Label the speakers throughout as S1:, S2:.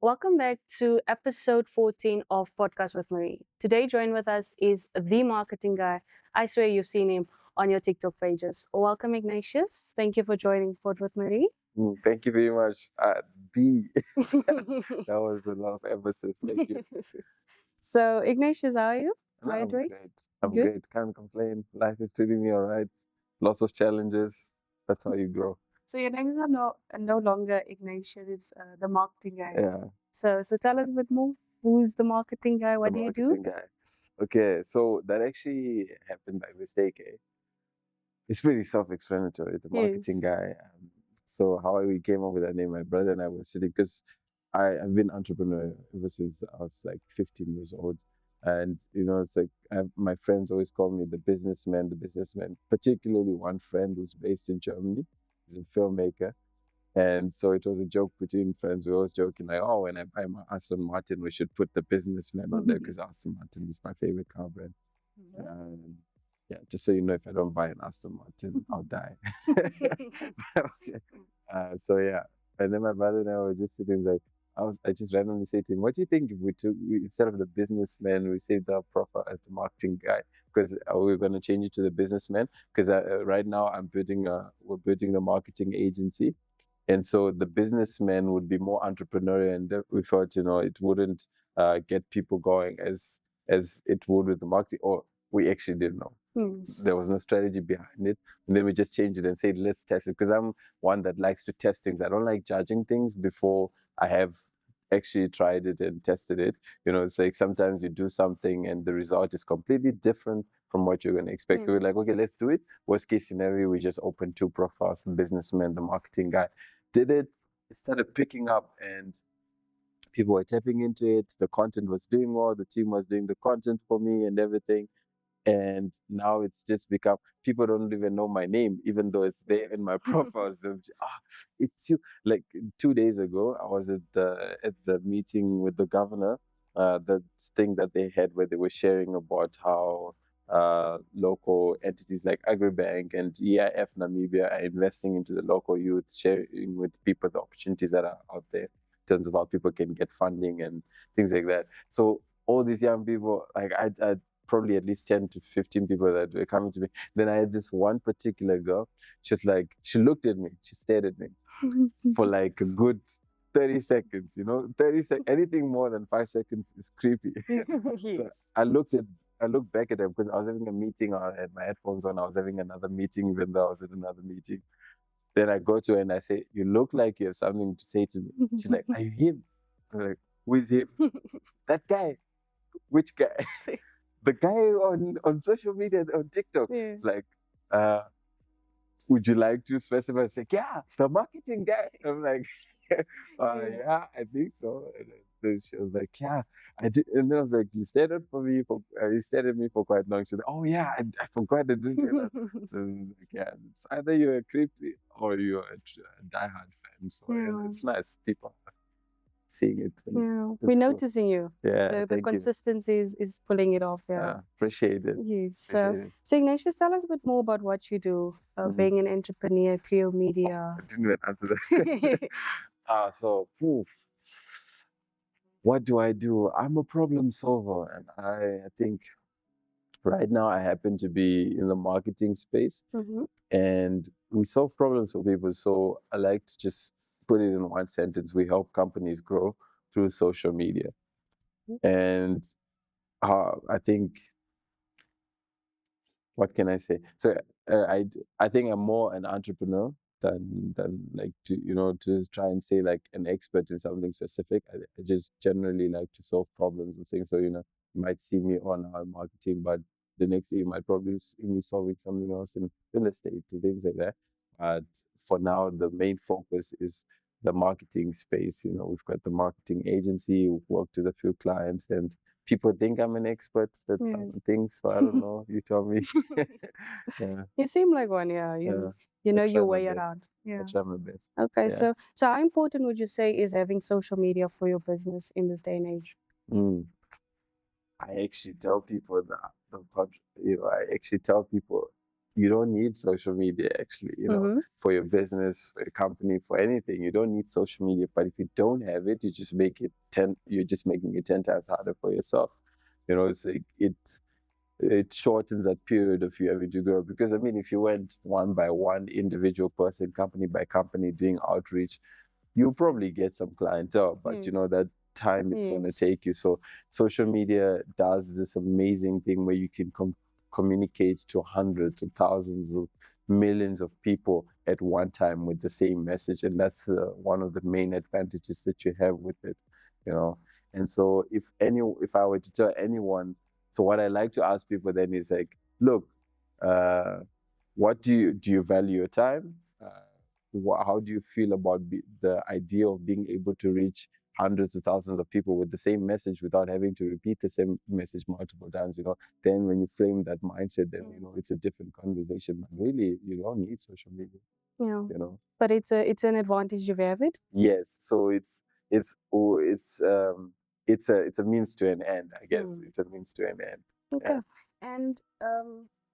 S1: Welcome back to episode 14 of Podcast with Marie. Today, joined with us is the marketing guy. I swear you've seen him on your TikTok pages. Welcome, Ignatious. Thank you for joining Pod with Marie.
S2: Thank you very much. D. That was a lot of emphasis. Thank you.
S1: So, Ignatius, how are you?
S2: No,
S1: How are you
S2: I'm
S1: doing?
S2: great. I'm
S1: Good.
S2: great. Can't complain. Life is treating me all right. Lots of challenges. That's how you grow.
S1: So, your name is no longer Ignatius, it's the marketing guy.
S2: Yeah,
S1: So tell us a bit more. Who's the marketing guy?
S2: the
S1: What do you do?
S2: marketing guy. Okay, so that actually happened by mistake. It's pretty self-explanatory. The marketing
S1: Yes.
S2: guy. So how we came up with that name, my brother and I were sitting because I've been entrepreneur ever since I was like 15 years old. And, it's like my friends always call me the businessman, particularly one friend who's based in Germany. He's a filmmaker. And so it was a joke between friends. We were always joking like, oh, when I buy my Aston Martin, we should put the businessman on there because Aston Martin is my favorite car brand. Um, yeah, just so you know, if I don't buy an Aston Martin, I'll die. Okay. So yeah, and then my brother and I were just sitting like, I just randomly say to him, "What do you think if instead of the businessman, we saved our profile as the marketing guy? Because we're going to change it to the businessman. Because right now we're building the marketing agency, and so the businessman would be more entrepreneurial, and we thought, it wouldn't get people going as it would with the marketing, or we actually didn't know. There was no strategy behind it. And then we just changed it and said, let's test it. Because I'm one that likes to test things. I don't like judging things before I have actually tried it and tested it. It's like sometimes you do something and the result is completely different from what you're going to expect. So we're like, okay, let's do it. Worst case scenario, we just opened two profiles, the businessman, the marketing guy. Did it. It started picking up and people were tapping into it. The content was doing well. The team was doing the content for me and everything. And now it's just become, people don't even know my name, even though it's there in my profiles. It's you. Like 2 days ago, I was at the meeting with the governor, the thing that they had where they were sharing about how local entities like Agribank and EIF Namibia are investing into the local youth, sharing with people the opportunities that are out there in terms of how people can get funding and things like that. So all these young people, like I probably at least 10 to 15 people that were coming to me. Then I had this one particular girl. She was like, she looked at me, she stared at me for like a good 30 seconds, 30 seconds, anything more than 5 seconds is creepy. So I looked back at her because I was having a meeting. I had my headphones on. I was having another meeting, even though I was at another meeting. Then I go to her and I say, you look like you have something to say to me. She's like, are you him? I'm like, who is him? That guy. Which guy? The guy on social media, on TikTok.
S1: Yeah.
S2: Like, would you like to specify? It's like, yeah, the marketing guy. I'm like, yeah, I think so. And then she was like, yeah, I did. And then I was like, you stared at me for quite long. She's like, oh yeah, I forgot to do that. So like, yeah, it's either you're a creepy or you're a diehard fan. So yeah, it's nice. People are seeing it.
S1: Yeah, we're
S2: It's cool.
S1: noticing you.
S2: Yeah,
S1: The
S2: thank you.
S1: consistency is pulling it off. Yeah.
S2: Appreciate it.
S1: Yes.
S2: Appreciate it.
S1: So Ignatius, tell us a bit more about what you do, being an entrepreneur, pure media.
S2: I didn't even answer that. So what do I do? I'm a problem solver, and I think right now I happen to be in the marketing space, and we solve problems for people. So I like to just put it in one sentence: we help companies grow through social media, and I think, what can I say? So I think I'm more an entrepreneur than like to try and say like an expert in something specific. I just generally like to solve problems and things. So you might see me on our marketing, but the next day you might probably see me solving something else in real estate and things like that. But for now, the main focus is the marketing space. We've got the marketing agency. We've worked with a few clients, and people think I'm an expert at some things. So I don't know. You tell me. Yeah.
S1: You seem like one, yeah. You know
S2: I try
S1: your
S2: my
S1: way
S2: best.
S1: around.
S2: I
S1: Yeah.
S2: try my best.
S1: Okay,
S2: Yeah.
S1: so how important would you say is having social media for your business in this day and age?
S2: I actually tell people that I actually tell people you don't need social media actually, for your business, for your company, for anything. You don't need social media, but if you don't have it, you're just making it 10 times harder for yourself. It's like it shortens that period of you having to grow. Because I mean, if you went one by one, individual person, company by company, doing outreach, you'll probably get some clientele, but that time it's going to take you. So social media does this amazing thing where you can communicate to hundreds of thousands of millions of people at one time with the same message, and that's one of the main advantages that you have with it. And so if I were to tell anyone, so what I like to ask people then is like, look, uh, what do you value your time? How do you feel about the idea of being able to reach hundreds of thousands of people with the same message without having to repeat the same message multiple times? Then when you frame that mindset, then it's a different conversation. But really, you don't need social media.
S1: Yeah. But it's an advantage you have it.
S2: Yes. So it's a means to an end, I guess. It's a means to an end.
S1: Okay. And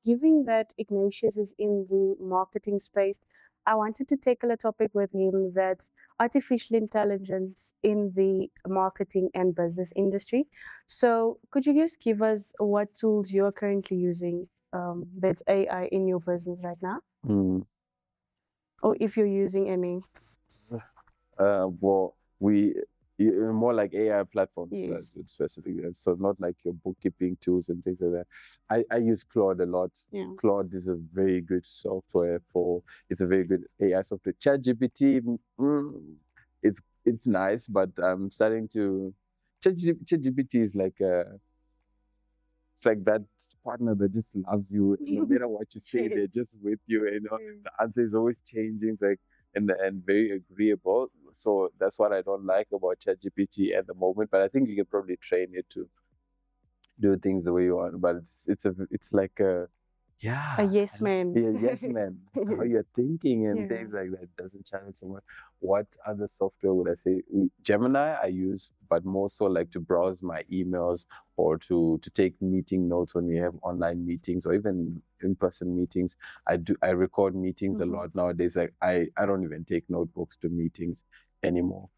S1: given that Ignatius is in the marketing space, I wanted to tackle a topic with him that's artificial intelligence in the marketing and business industry. So, could you just give us what tools you're currently using that's AI in your business right now? Or if you're using any?
S2: Well, more like AI platforms,
S1: Yes.
S2: specifically. So not like your bookkeeping tools and things like that. I use Claude a lot.
S1: Yeah.
S2: Claude is a very good software it's a very good AI software. ChatGPT, it's nice, but I'm starting to. ChatGPT is like it's like that partner that just loves you. No matter what you say, they're just with you. The answer is always changing. It's like and very agreeable. So that's what I don't like about ChatGPT at the moment. But I think you can probably train it to do things the way you want. But it's like a yes man. Yes man. How you're thinking and things like that doesn't challenge so much. What other software would I say? Gemini I use, but more so like to browse my emails or to take meeting notes when we have online meetings or even in-person meetings. I record meetings a lot nowadays. Like I don't even take notebooks to meetings anymore.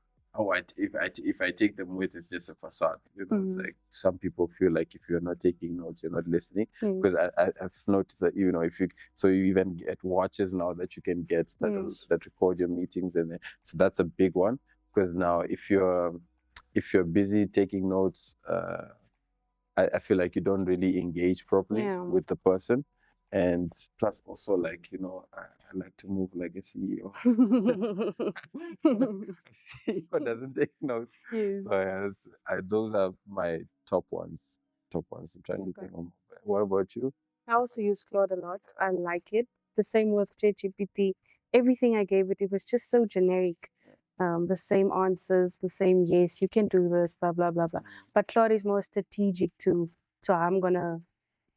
S2: If I take them with, it's just a facade. It's like some people feel like if you're not taking notes, you're not listening. Because I've noticed that you even get watches now that you can get that record your meetings, and so that's a big one. Because now if you're busy taking notes, I feel like you don't really engage properly with the person. And plus also like, I like to move like a CEO. CEO doesn't take notes.
S1: Yes.
S2: So those are my top ones. I'm trying to think of. What about you?
S1: I also use Claude a lot. I like it. The same with ChatGPT. Everything I gave it, it was just so generic. The same answers, the same yes, you can do this, blah blah blah blah. But Claude is more strategic to how I'm gonna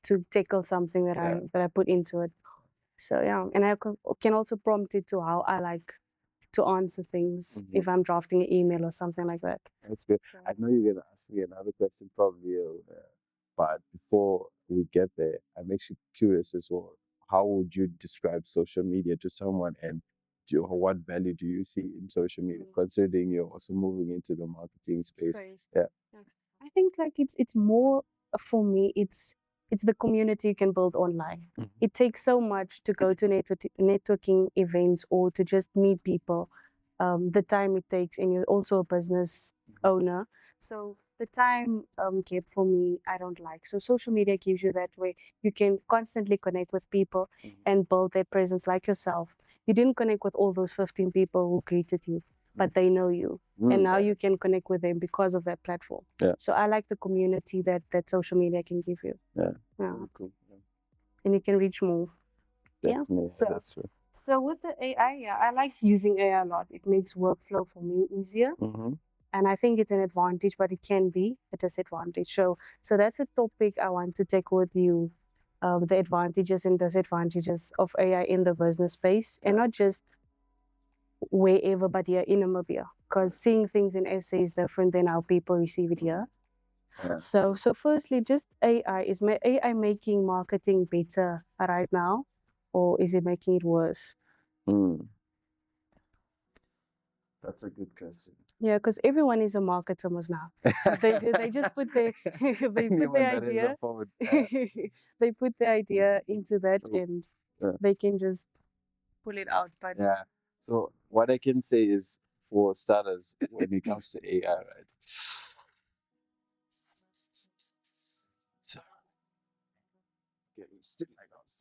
S1: to tackle something that I put into it. So yeah, and I can also prompt it to how I like to answer things if I'm drafting an email or something like that.
S2: That's good. I know you're gonna ask me another question probably, but before we get there, I'm actually curious as well. How would you describe social media to someone, and what value do you see in social media, considering you're also moving into the marketing space? Yeah.
S1: I think like it's more for me. It's the community you can build online. It takes so much to go to networking events or to just meet people. The time it takes, and you're also a business owner, so the time kept for me, I don't like. So social media gives you that way. You can constantly connect with people and build their presence like yourself. You didn't connect with all those 15 people who greeted you, but they know you. And now you can connect with them because of that platform. So I like the community that social media can give you.
S2: Yeah. Cool.
S1: And you can reach more.
S2: Definitely.
S1: So
S2: That's true.
S1: so with the AI, I like using AI a lot. It makes workflow for me easier. And I think it's an advantage, but it can be a disadvantage. So that's a topic I want to take with you. The advantages and disadvantages of AI in the business space, and not just wherever, but here in Namibia. Because seeing things in SA is different than how people receive it here. So firstly, just AI making marketing better right now? or is it making it worse?
S2: Mm, that's a good question.
S1: Yeah, because everyone is a marketer most now. They just put their they put
S2: Anyone
S1: their
S2: that is
S1: idea
S2: a forward.
S1: they put their idea into that
S2: So,
S1: and
S2: uh,
S1: they can just pull it out. But
S2: yeah. So what I can say is, for starters, when it comes to AI, right? Getting still like I was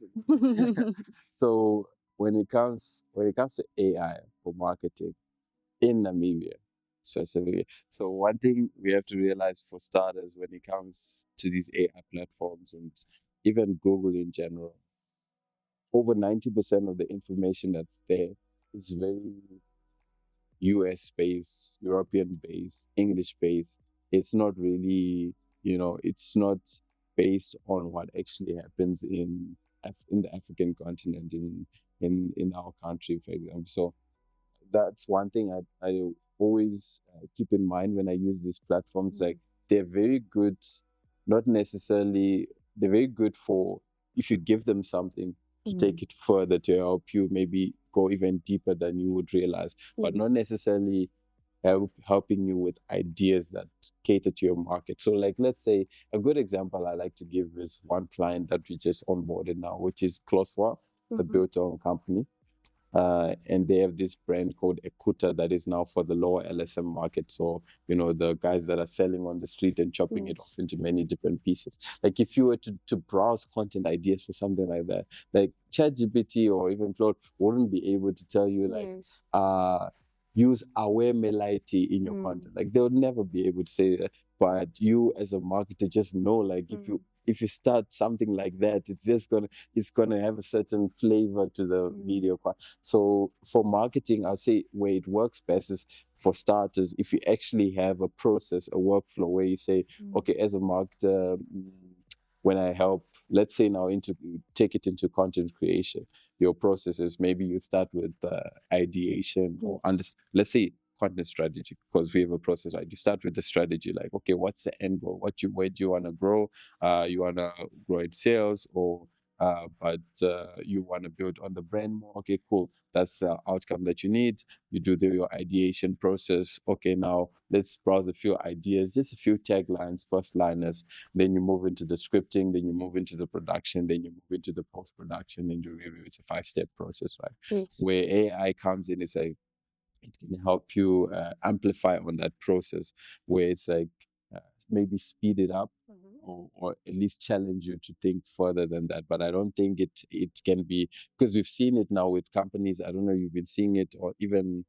S2: saying. So when it comes to AI for marketing in Namibia specifically, so one thing we have to realize, for starters, when it comes to these AI platforms and even Google in general, over 90% of the information that's there is very US based, European based, English based. It's not really, it's not based on what actually happens in the African continent, in our country, for example. So that's one thing I always keep in mind when I use these platforms. Like, they're very good, not necessarily, they're very good for if you give them something to take it further, to help you maybe go even deeper than you would realize, but not necessarily helping you with ideas that cater to your market. So, like, let's say a good example I like to give is one client that we just onboarded now, which is Closwa, the built-on company. And they have this brand called Ekuta that is now for the lower LSM market. So, the guys that are selling on the street and chopping it off into many different pieces. Like, if you were to browse content ideas for something like that, like ChatGPT or even Claude wouldn't be able to tell you, like, use aware melody in your content. Like, they would never be able to say that. But you as a marketer just know, like, if you start something like that, it's gonna have a certain flavor to the video. So for marketing, I'll say where it works best is, for starters, if you actually have a process, a workflow where you say, okay, as a marketer, when I help, let's say now take it into content creation, your processes, maybe you start with ideation or let's say content strategy, because we have a process, right? You start with the strategy, like, okay, what's the end goal? Where do you want to grow? You want to grow in sales, or but you want to build on the brand more. Okay, cool. That's the outcome that you need. You do your ideation process. Okay, now let's browse a few ideas, just a few taglines, first liners. Then you move into the scripting. Then you move into the production. Then you move into the post production and the review. It's a 5-step process, right?
S1: yes.
S2: Where AI comes in, is like, it can help you amplify on that process, where it's like, uh, maybe speed it up, or at least challenge you to think further than that. But I don't think it can be, because we've seen it now with companies. I don't know if you've been seeing it, or even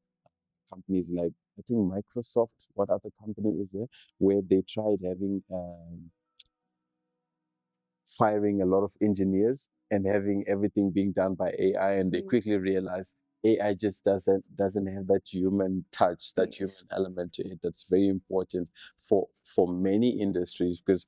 S2: companies like, I think Microsoft. What other company is there where they tried having firing a lot of engineers and having everything being done by AI, and they quickly realized AI just doesn't have that human touch, that human element to it. That's very important for many industries, because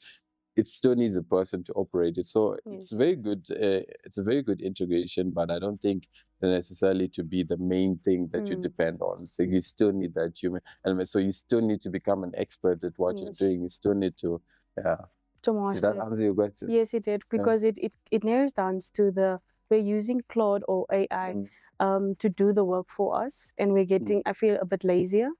S2: it still needs a person to operate it. So it's very good. It's a very good integration, but I don't think necessarily to be the main thing that you depend on. So you still need that human element. So you still need to become an expert at what you're doing. You still need to.
S1: To
S2: Did that
S1: master.
S2: answer your question?
S1: Yes, it did, because it narrows down to we're using Claude or AI to do the work for us, and we're getting, I feel, a bit lazier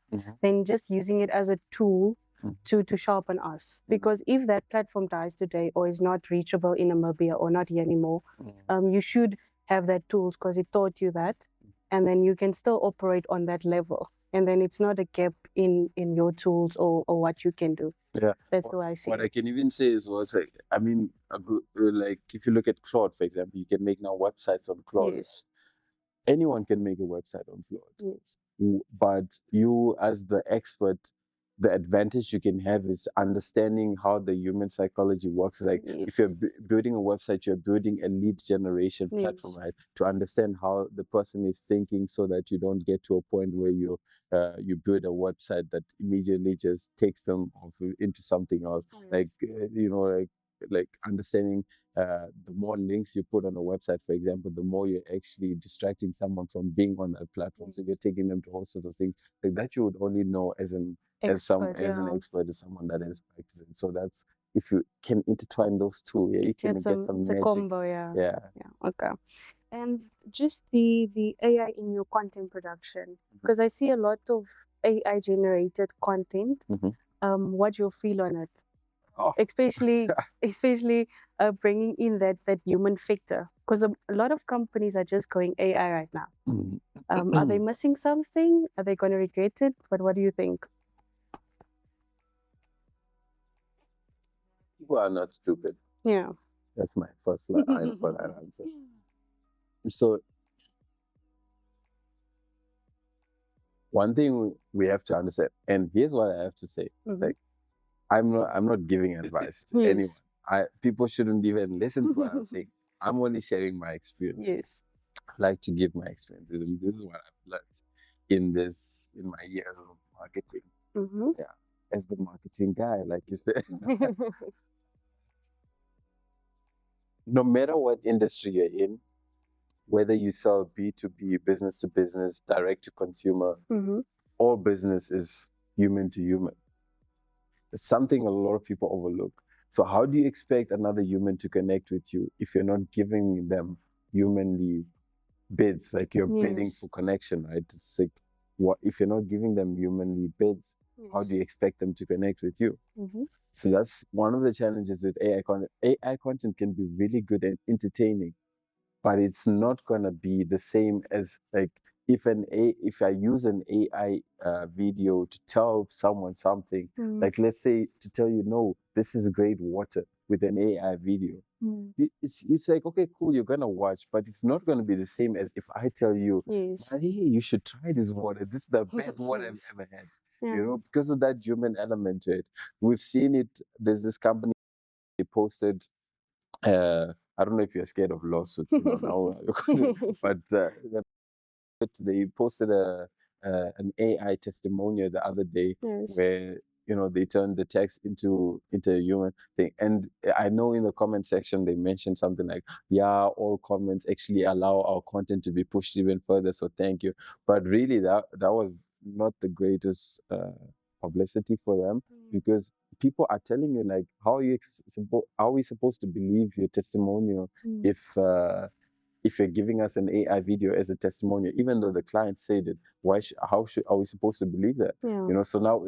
S1: than just using it as a tool to sharpen us. Because if that platform dies today or is not reachable in Namibia or not here anymore, you should have that tools, because it taught you that, and then you can still operate on that level, and then it's not a gap in your tools or what you can do.
S2: Yeah.
S1: That's the way I see
S2: What
S1: it.
S2: I can even say is, was like, I mean, like, if you look at Claude, for example, you can make now websites on Claude.
S1: Yes.
S2: Anyone can make a website on Claude.
S1: Yes.
S2: But you, as the expert, the advantage you can have is understanding how the human psychology works. Like, if you're building a website, you're building a lead generation platform, right? To understand how the person is thinking, so that you don't get to a point where you build a website that immediately just takes them off into something else. Like, like understanding the more links you put on a website, for example, the more you're actually distracting someone from being on that platform. So you're taking them to all sorts of things like that you would only know as an expert, as someone that is practicing. So that's, if you can intertwine those two, you can get some
S1: It's a
S2: magic.
S1: combo, yeah.
S2: Yeah.
S1: Okay. And just the AI in your content production, because I see a lot of AI generated content. What's your feel on it?
S2: Oh,
S1: Especially bringing in that human factor, because a lot of companies are just going AI right now. Are they missing something? Are they going to regret it? But what do you think?
S2: people are not stupid.
S1: Yeah.
S2: That's my first line for that answer. So one thing we have to understand, and here's what I have to say: it's like I'm not giving advice to
S1: Yes.
S2: anyone. People shouldn't even listen to what I'm saying. I'm only sharing my experience.
S1: Yes.
S2: I like to give my experiences, and this is what I've learned in my years of marketing. Yeah, as the marketing guy, like you said, no matter what industry you're in, whether you sell B2B, business to business, direct to consumer, all business is human to human. It's something a lot of people overlook. So how do you expect another human to connect with you if you're not giving them humanly bids? Like you're bidding
S1: Yes.
S2: for connection, right? It's like, what if you're not giving them humanly bids? How do you expect them to connect with you? So that's one of the challenges with AI content. AI content can be really good and entertaining, but it's not gonna be the same as like if I use an AI video to tell someone something, like let's say to tell you, no, this is great water with an AI video. It's like, okay, cool, you're gonna watch, but it's not gonna be the same as if I tell you,
S1: Yes.
S2: hey, you should try this water. This is the best water I've ever had.
S1: Yeah.
S2: You know, because of that human element to it. We've seen it. There's this company they posted. I don't know if you're scared of lawsuits, now, but they posted an AI testimonial the other day
S1: Yes.
S2: where they turned the text into a human thing. And I know in the comment section they mentioned something like, yeah, all comments actually allow our content to be pushed even further, so thank you. But really that was not the greatest publicity for them, because people are telling you, like, how are we supposed to believe your testimonial if you're giving us an AI video as a testimonial, even though the client said it? Are we supposed to believe that?
S1: Yeah.
S2: So now,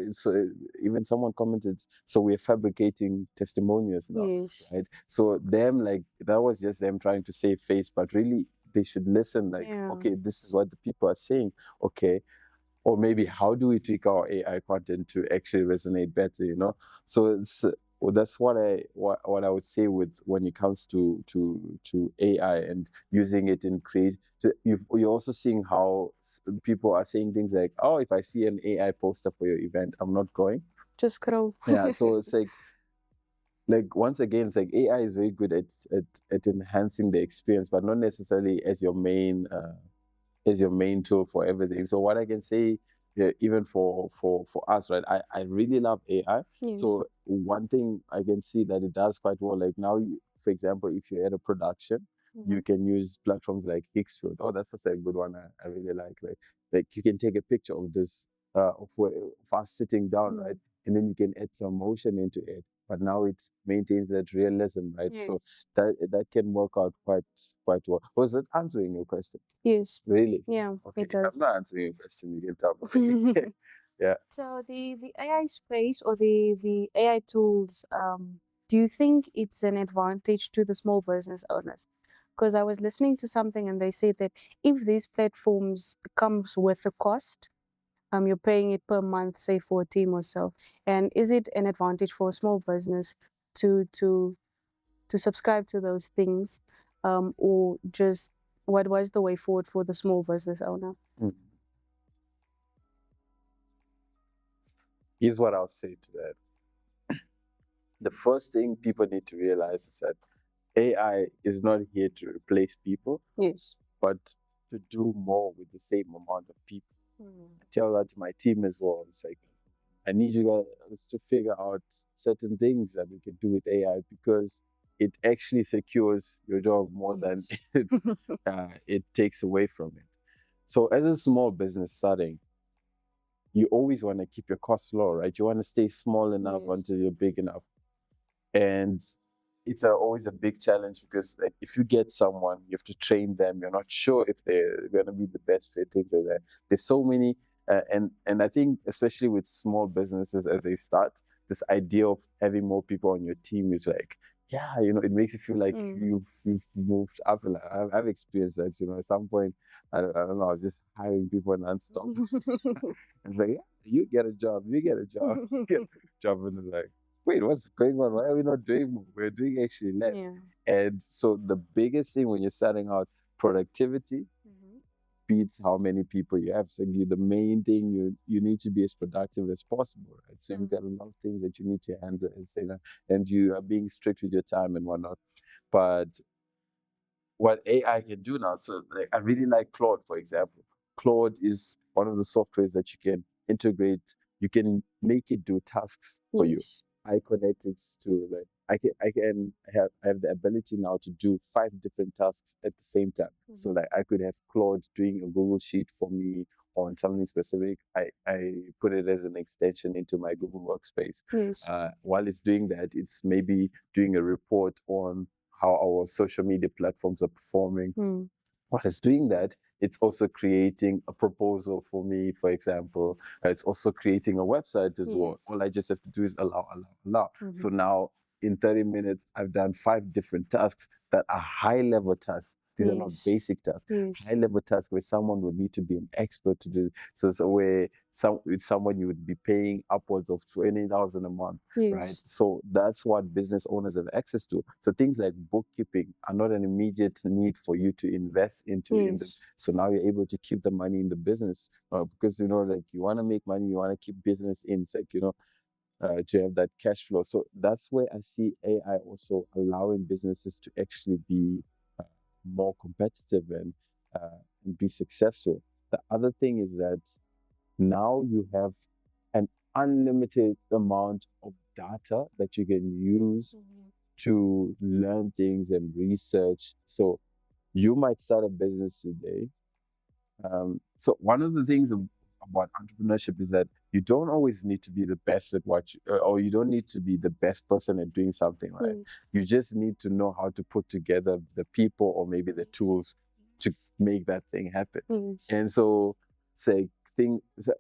S2: even someone commented, so we're fabricating testimonials now,
S1: Yes.
S2: right? So them, like, that was just them trying to save face, but really they should listen, like,
S1: Yeah.
S2: okay, this is what the people are saying, okay, or maybe how do we tweak our AI content to actually resonate better? So that's what I would say with when it comes to AI and using it in create. You're also seeing how people are saying things like, oh, if I see an AI poster for your event, I'm not going.
S1: Just scroll.
S2: Yeah, so it's like once again, it's like AI is very good at enhancing the experience, but not necessarily as your main tool for everything. So what I can say, yeah, even for us, right? I really love AI.
S1: Yes.
S2: So one thing I can see that it does quite well, like now, for example, if you're at a production, you can use platforms like Hixfield. Oh, that's such a good one. I really like you can take a picture of this of us sitting down, right? And then you can add some motion into it. But now it maintains that realism, right?
S1: Yes.
S2: So that can work out quite well. Was that answering your question?
S1: Yes.
S2: Really?
S1: Yeah,
S2: Okay,
S1: it
S2: if
S1: does.
S2: I'm not answering your question, you can tell me. Yeah.
S1: So the AI space or the AI tools, do you think it's an advantage to the small business owners? Because I was listening to something and they said that if these platforms comes with a cost, you're paying it per month, say for a team or so, and is it an advantage for a small business to subscribe to those things, or just what was the way forward for the small business owner?
S2: Mm. Here's what I'll say to that. The first thing people need to realize is that AI is not here to replace people,
S1: Yes.
S2: but to do more with the same amount of people. I tell that to my team as well. It's like, I need you guys to figure out certain things that we can do with AI, because it actually secures your job more than it takes away from it. So as a small business starting, you always want to keep your costs low, right? You want to stay small enough
S1: Yes.
S2: until you're big enough. And it's always a big challenge because like if you get someone, you have to train them. You're not sure if they're going to be the best fit, things like that. There's so many, and I think especially with small businesses as they start, this idea of having more people on your team is like, yeah, it makes you feel like you've moved up. Like, I've experienced that. At some point, I don't know, I was just hiring people nonstop. It's like, yeah, you get a job, you get a job, you get a job, and it's like, wait, what's going on? Why are we not doing more? We're doing actually less.
S1: Yeah.
S2: And so the biggest thing when you're starting out, productivity beats how many people you have. So the main thing you need to be as productive as possible, right? So you've got a lot of things that you need to handle and say that, and you are being strict with your time and whatnot. But what AI can do now. So like, I really like Claude, for example. Claude is one of the softwares that you can integrate. You can make it do tasks for you.
S1: Yes.
S2: I connect it to like I have the ability now to do 5 different tasks at the same time. So like I could have Claude doing a Google Sheet for me on something specific. I put it as an extension into my Google Workspace.
S1: Yes.
S2: While it's doing that, it's maybe doing a report on how our social media platforms are performing. While it's doing that, it's also creating a proposal for me, for example. It's also creating a website as well.
S1: Yes.
S2: All I just have to do is allow. So now in 30 minutes, I've done 5 different tasks that are high level tasks. These are not
S1: Yes.
S2: basic tasks.
S1: Yes.
S2: High level tasks where someone would need to be an expert to do. So where with someone you would be paying upwards of 20,000 a month, right?
S1: Yes.
S2: So that's what business owners have access to. So things like bookkeeping are not an immediate need for you to invest into.
S1: Yes.
S2: So now you're able to keep the money in the business because like you want to make money, you want to keep business in. It's like to have that cash flow. So that's where I see AI also allowing businesses to actually be more competitive and be successful. The other thing is that now you have an unlimited amount of data that you can use to learn things and research. So you might start a business today. So one of the things about entrepreneurship is that you don't always need to be the best at what or you don't need to be the best person at doing something, right? You just need to know how to put together the people or maybe the tools to make that thing happen. And so say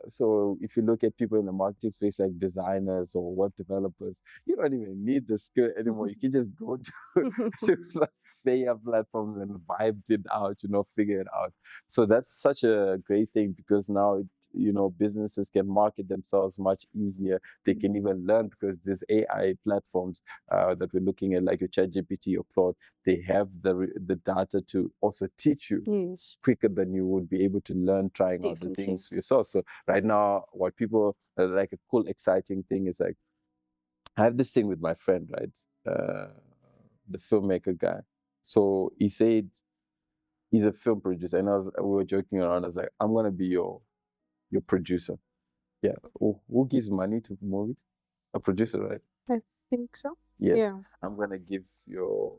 S2: so if you look at people in the marketing space like designers or web developers, you don't even need the skill anymore. You can just go to some player platforms and vibe it out, figure it out. So that's such a great thing because now businesses can market themselves much easier. They can even learn because these AI platforms that we're looking at, like your ChatGPT or Claude, they have the data to also teach you quicker than you would be able to learn trying out the things yourself. So right now, what people like a cool, exciting thing is like, I have this thing with my friend, right? The filmmaker guy. So he said he's a film producer, and we were joking around. I was like, I'm gonna be your producer. Yeah. Who gives money to movies? A producer, right?
S1: I think so.
S2: Yes.
S1: Yeah.
S2: I'm gonna give your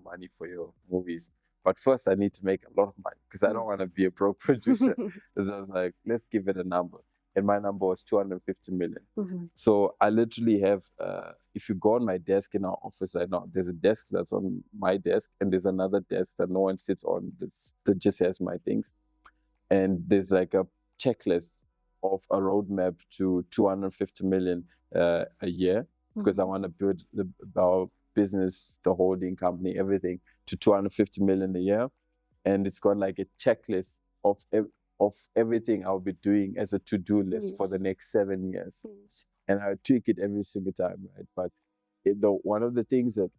S2: money for your movies. But first I need to make a lot of money because I don't want to be a pro producer. So I was like, let's give it a number. And my number was 250 million. So I literally have, if you go on my desk in our office right now, there's a desk that's on my desk and there's another desk that no one sits on that just has my things. And there's like a checklist of a roadmap to 250 million a year because I want to build our business, the holding company, everything to 250 million a year. And it's got like a checklist of everything I'll be doing as a to-do list for the next 7 years. And I tweak it every single time, right? But one of the things that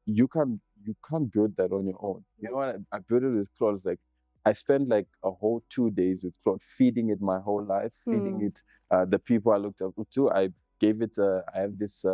S2: you can't build that on your own. You know what? I built it with Claude. It's like I spent like a whole 2 days with Claude, feeding it my whole life, feeding it the people I looked up to. I gave it. I have this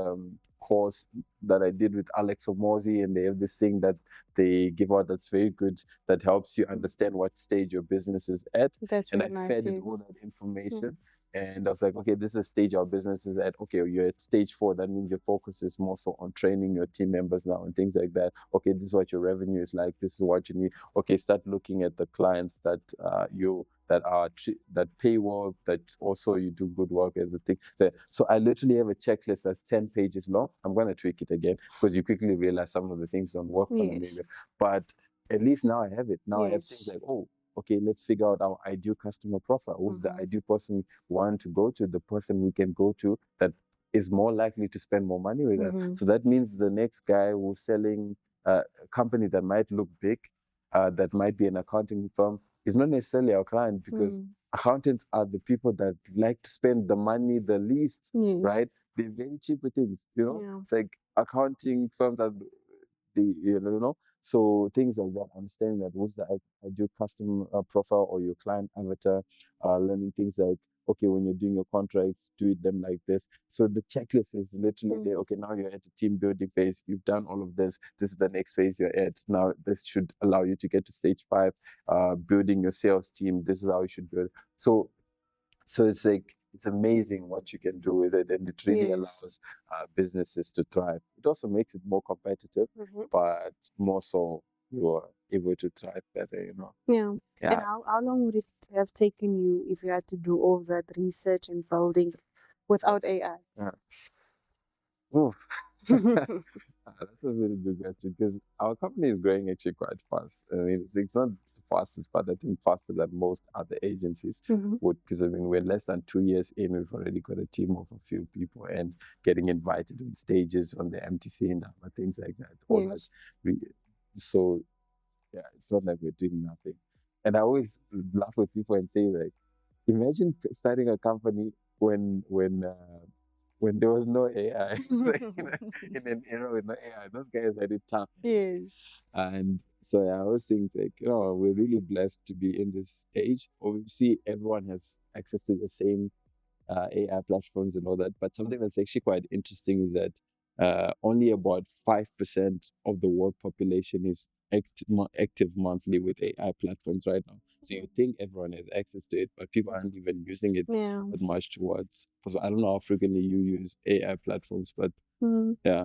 S2: course that I did with Alex Omozi, and they have this thing that they give out that's very good that helps you understand what stage your business is at.
S1: That's
S2: and
S1: really
S2: I
S1: nice.
S2: fed it all that information. And I was like, okay, this is the stage our business is at. Okay, you're at stage 4. That means your focus is more so on training your team members now and things like that. Okay, this is what your revenue is like. This is what you need. Okay, start looking at the clients that that pay well, that also you do good work, everything. So I literally have a checklist that's 10 pages long. I'm going to tweak it again because you quickly realize some of the things don't work for
S1: Yes.
S2: Namibia. But at least now I have it. Now I have things
S1: Yes.
S2: like, oh, okay, let's figure out our ideal customer profile. Who's the ideal person we want to go to, the person we can go to that is more likely to spend more money with us. So that means the next guy who's selling a company that might look big, that might be an accounting firm, is not necessarily our client because accountants are the people that like to spend the money the least,
S1: Yes.
S2: right? They're very cheap with things,
S1: Yeah.
S2: It's like accounting firms are the. So things like that, understanding that what's the ideal customer profile or your client avatar, learning things like, okay, when you're doing your contracts, do them like this. So the checklist is literally there. Okay, now you're at the team building phase. You've done all of this. This is the next phase you're at. Now this should allow you to get to stage 5, building your sales team. This is how you should build. So it's like, it's amazing what you can do with it, and it really allows businesses to thrive. It also makes it more competitive, but more so you are able to thrive better.
S1: Yeah. And
S2: Yeah.
S1: how long would it have taken you if you had to do all that research and building without AI?
S2: Yeah. Oof. That's a really good question because our company is growing actually quite fast. I mean, it's not the fastest, but I think faster than most other agencies would. Because I mean, we're less than 2 years in, we've already got a team of a few people and getting invited on stages on the MTC and other things like that. All that. So yeah, it's not like we're doing nothing. And I always laugh with people and say like, imagine starting a company when there was no AI. Like, in an era with no AI, those guys had it tough.
S1: Yes.
S2: And so I always think like, we're really blessed to be in this age. Obviously, everyone has access to the same AI platforms and all that. But something that's actually quite interesting is that only about 5% of the world population is active monthly with AI platforms right now. So you think everyone has access to it, but people aren't even using it
S1: Yeah.
S2: that much towards. Because I don't know how frequently you use AI platforms, but yeah,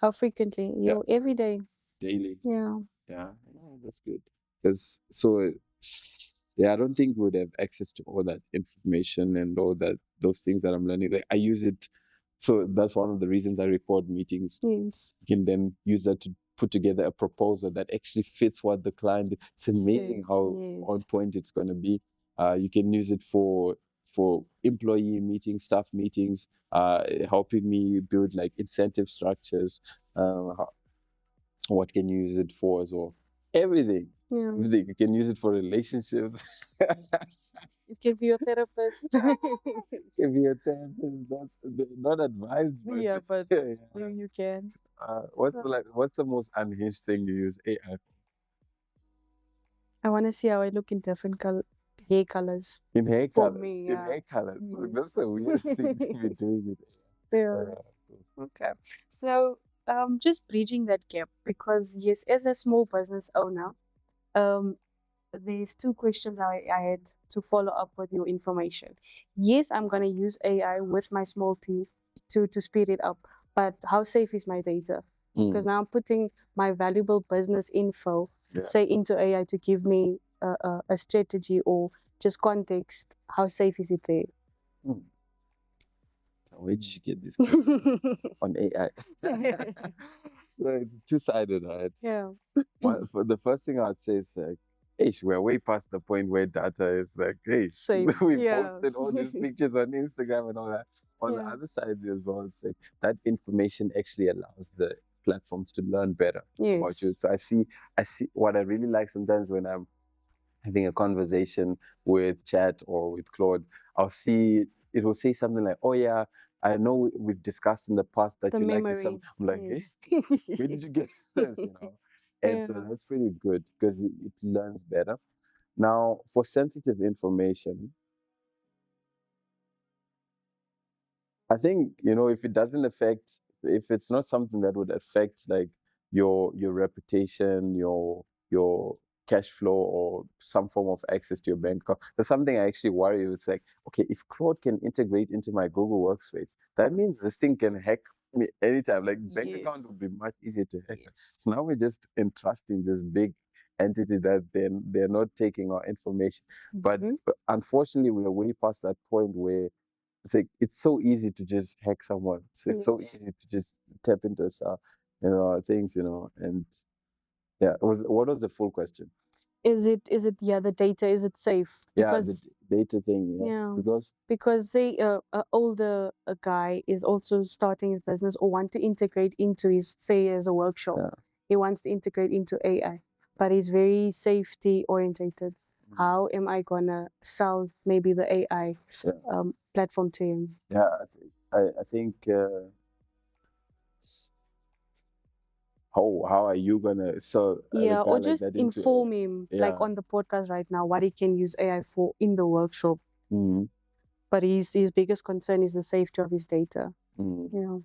S1: How frequently?
S2: yeah,
S1: Every day.
S2: daily.
S1: Yeah.
S2: Yeah, that's good. Because yeah, I don't think we would have access to all that information and all those things that I'm learning. Like I use it, so that's one of the reasons I record meetings.
S1: Yes.
S2: You can then use that to put together a proposal that actually fits what the client. It's amazing how on point it's going to be. You can use it for employee meetings, staff meetings, helping me build like incentive structures. What can you use it for as well? Everything.
S1: Yeah.
S2: Everything. You can use it for relationships.
S1: It can be a therapist.
S2: Can be a therapist. Not advised, but
S1: Yeah, but
S2: yeah.
S1: you can.
S2: What's the most unhinged thing you use AI for?
S1: I want to see how I look in different hair colors.
S2: In hair
S1: For
S2: colors.
S1: me,
S2: In
S1: yeah.
S2: hair colors.
S1: Yes.
S2: That's the weirdest thing to be doing with
S1: Yeah.
S2: AI.
S1: Okay. So, just bridging that gap because yes, as a small business owner, um, there's two questions I had to follow up with your information. Yes, I'm gonna use AI with my small team to speed it up, but how safe is my data? Because now I'm putting my valuable business info, say, into AI to give me a strategy or just context. How safe is it there?
S2: Where did you get these questions on AI? Like, two-sided, right?
S1: Yeah.
S2: For the first thing I'd say is like, hey, we're way past the point where data is like, hey,
S1: Safe.
S2: we
S1: Yeah.
S2: posted all these pictures on Instagram and all that. On the other side as well, it's like that information actually allows the platforms to learn better about you. So I see what I really like sometimes when I'm having a conversation with Chat or with Claude, it will say something like, "Oh yeah, I know we've discussed in the past that
S1: The
S2: you like
S1: memory.
S2: this." I'm like, "Hey, where did you get this?" And so that's pretty good because it learns better. Now, for sensitive information, I think if it doesn't affect, if it's not something that would affect like your reputation, your cash flow or some form of access to your bank account. That's something I actually worry. It's like, okay, if Claude can integrate into my Google Workspace, that means this thing can hack me anytime. Like bank
S1: Yes.
S2: account would be much easier to hack.
S1: Yes.
S2: So now we're just entrusting this big entity that they're not taking our information. But
S1: Mhm.
S2: unfortunately, we are way past that point where it's like it's so easy to just hack someone. It's so
S1: Yes.
S2: easy to just tap into things, and yeah. What was the full question?
S1: Is it yeah, the data, is it safe?
S2: Yeah, the
S1: Because
S2: data thing. Yeah,
S1: yeah,
S2: because
S1: because say a older a guy is also starting his business or want to integrate into his, say as a workshop.
S2: yeah,
S1: He wants to integrate into AI, but he's very safety orientated. How am I gonna sell maybe the AI
S2: yeah,
S1: platform to him?
S2: yeah. I think how are you gonna sell a
S1: Yeah,
S2: guy
S1: or
S2: like
S1: just
S2: that into
S1: inform him, like
S2: yeah.
S1: on the podcast right now, what he can use AI for in the workshop.
S2: Mm-hmm.
S1: But his biggest concern is the safety of his data.
S2: Mm-hmm.
S1: Yeah.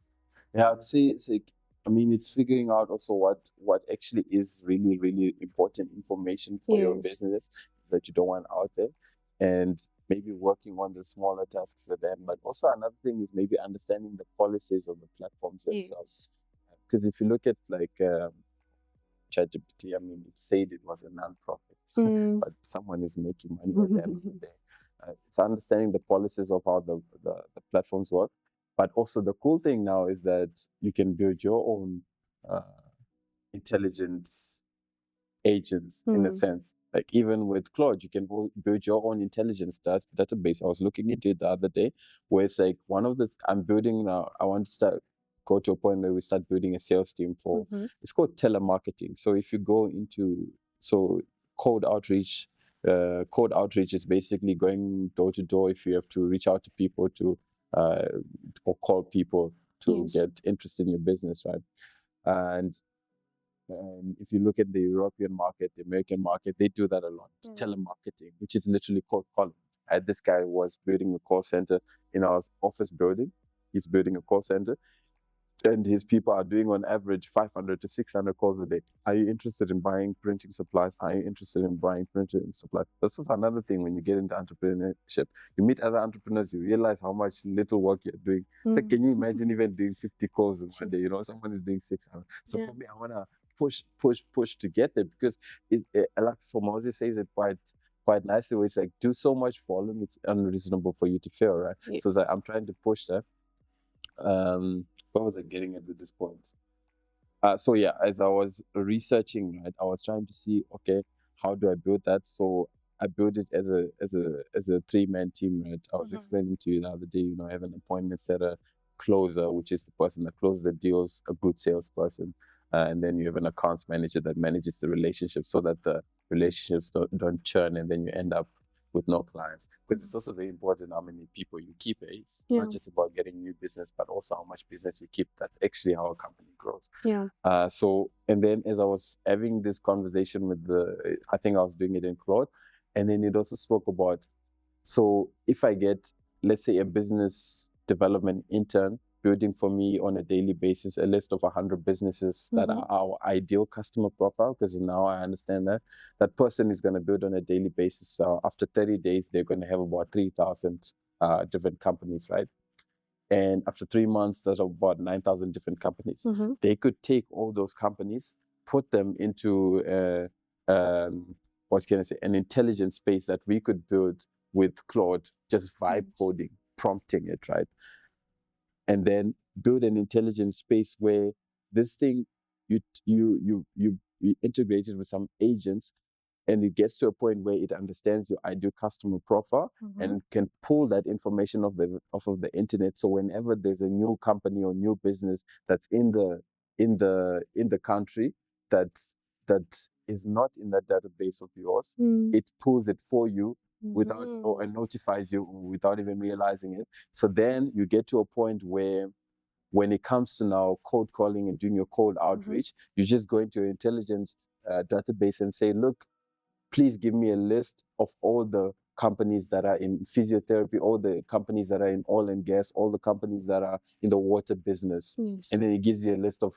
S2: Yeah, I'd say it's like, I mean, it's figuring out also what actually is really, really important information for your
S1: Yes.
S2: business that you don't want out there, and maybe working on the smaller tasks at them. But also another thing is maybe understanding the policies of the platforms
S1: Yes.
S2: themselves. Because if you look at like ChatGPT, I mean, it said it was a non-profit,
S1: Mm.
S2: but someone is making money at the end of the day. It's understanding the policies of how the platforms work. But also the cool thing now is that you can build your own uh, intelligence agents in a
S1: Mm.
S2: sense. Like even with Claude, you can build your own intelligence database. I was looking into it the other day, where it's like one of the I'm building now. I want to go to a point where we start building a sales team for.
S1: Mhm.
S2: It's called telemarketing. So if you go into cold outreach. Cold outreach is basically going door to door if you have to reach out to people to uh, or call people to
S1: Yes.
S2: get interested in your business, right? And if you look at the European market, the American market, they do that a lot.
S1: Yeah.
S2: Telemarketing, which is literally cold calling. This guy was building a call center in our office building. He's building a call center, and his people are doing on average 500 to 600 calls a day. Are you interested in buying printing supplies? Are you interested in buying printing supplies? This is another thing when you get into entrepreneurship. You meet other entrepreneurs, you realize how much little work you're doing. It's like,
S1: Mm.
S2: can you imagine even doing 50 calls in one day? You know, someone is doing 600. So
S1: Yeah.
S2: for me, I want to push to get there because Alex Hormozy says it quite nicely where it's like, do so much volume, it's unreasonable for you to fail, right? So
S1: Yes.
S2: that I'm trying to push that. Where was I getting at with this point? So yeah, as I was researching, right, I was trying to see, okay, how do I build that? So I built it as a 3-man team, right? I was explaining to you the other day, I have an appointment setter, closer, which is the person that closes the deals, a good salesperson, and then you have an accounts manager that manages the relationship so that the relationships don't churn, and then you end up with no clients. Because it's also very important how many people you keep. It's
S1: Yeah.
S2: not just about getting new business, but also how much business you keep. That's actually how a company grows.
S1: Yeah.
S2: And then as I was having this conversation I think I was doing it in Claude, and then it also spoke about, so if I get, let's say, a business development intern building for me on a daily basis a list of 100 businesses that are our ideal customer profile, because now I understand that that person is going to build on a daily basis. So after 30 days, they're going to have about 3,000 different companies, right? And after 3 months, there's about 9,000 different companies. They could take all those companies, put them into what can I say, an intelligent space that we could build with Claude, just vibe coding, prompting it, right? And then build an intelligent space where this thing you integrate it with some agents, and it gets to a point where it understands your ideal customer profile and can pull that information off of the internet. So whenever there's a new company or new business that's in the country that that is not in that database of yours, it pulls it for you without and notifies you without even realizing it. So then you get to a point where when it comes to now cold calling and doing your cold outreach, you just go into your intelligence database and say, look, please give me a list of all the companies that are in physiotherapy, all the companies that are in oil and gas, all the companies that are in the water business.
S1: Yes.
S2: And then it gives you a list of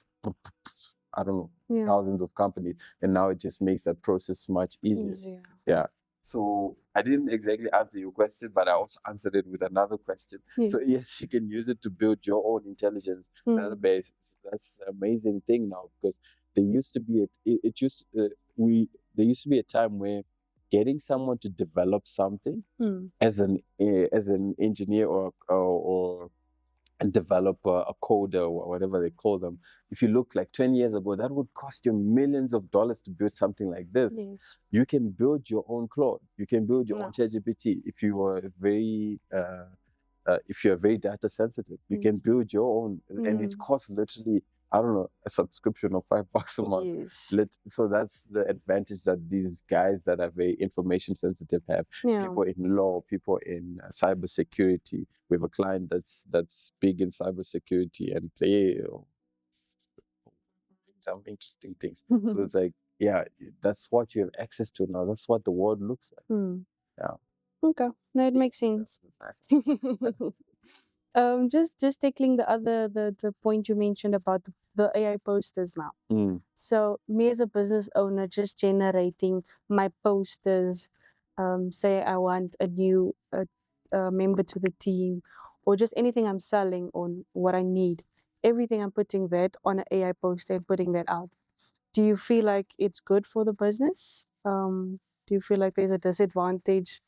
S2: I don't know,
S1: Yeah.
S2: thousands of companies, and now it just makes that process much easier.
S1: Easier.
S2: Yeah. So I didn't exactly answer your question, but I also answered it with another question.
S1: Yeah.
S2: So yes, you can use it to build your own intelligence database. That's an amazing thing now, because there used to be there used to be a time where getting someone to develop something as an engineer or a developer, a coder, or whatever they call them. If you look like 20 years ago, that would cost you millions of dollars to build something like this.
S1: Yes.
S2: You can build your own Claude. You can build your
S1: No.
S2: own ChatGPT if you are if you're very data sensitive. You can build your own, and it costs literally, I don't know, a subscription of $5 a month.
S1: Yes.
S2: So that's the advantage that these guys that are very information sensitive have.
S1: Yeah.
S2: People in law, people in cybersecurity. We have a client that's big in cybersecurity, and they some interesting things. So it's like, yeah, that's what you have access to now. That's what the world looks like. Yeah.
S1: Okay, no, it makes sense. Just tackling the point you mentioned about the AI posters now. So me as a business owner, just generating my posters. Say I want a new member to the team, or just anything I'm selling on what I need. Everything I'm putting that on an AI poster and putting that out. Do you feel like it's good for the business? Do you feel like there's a disadvantage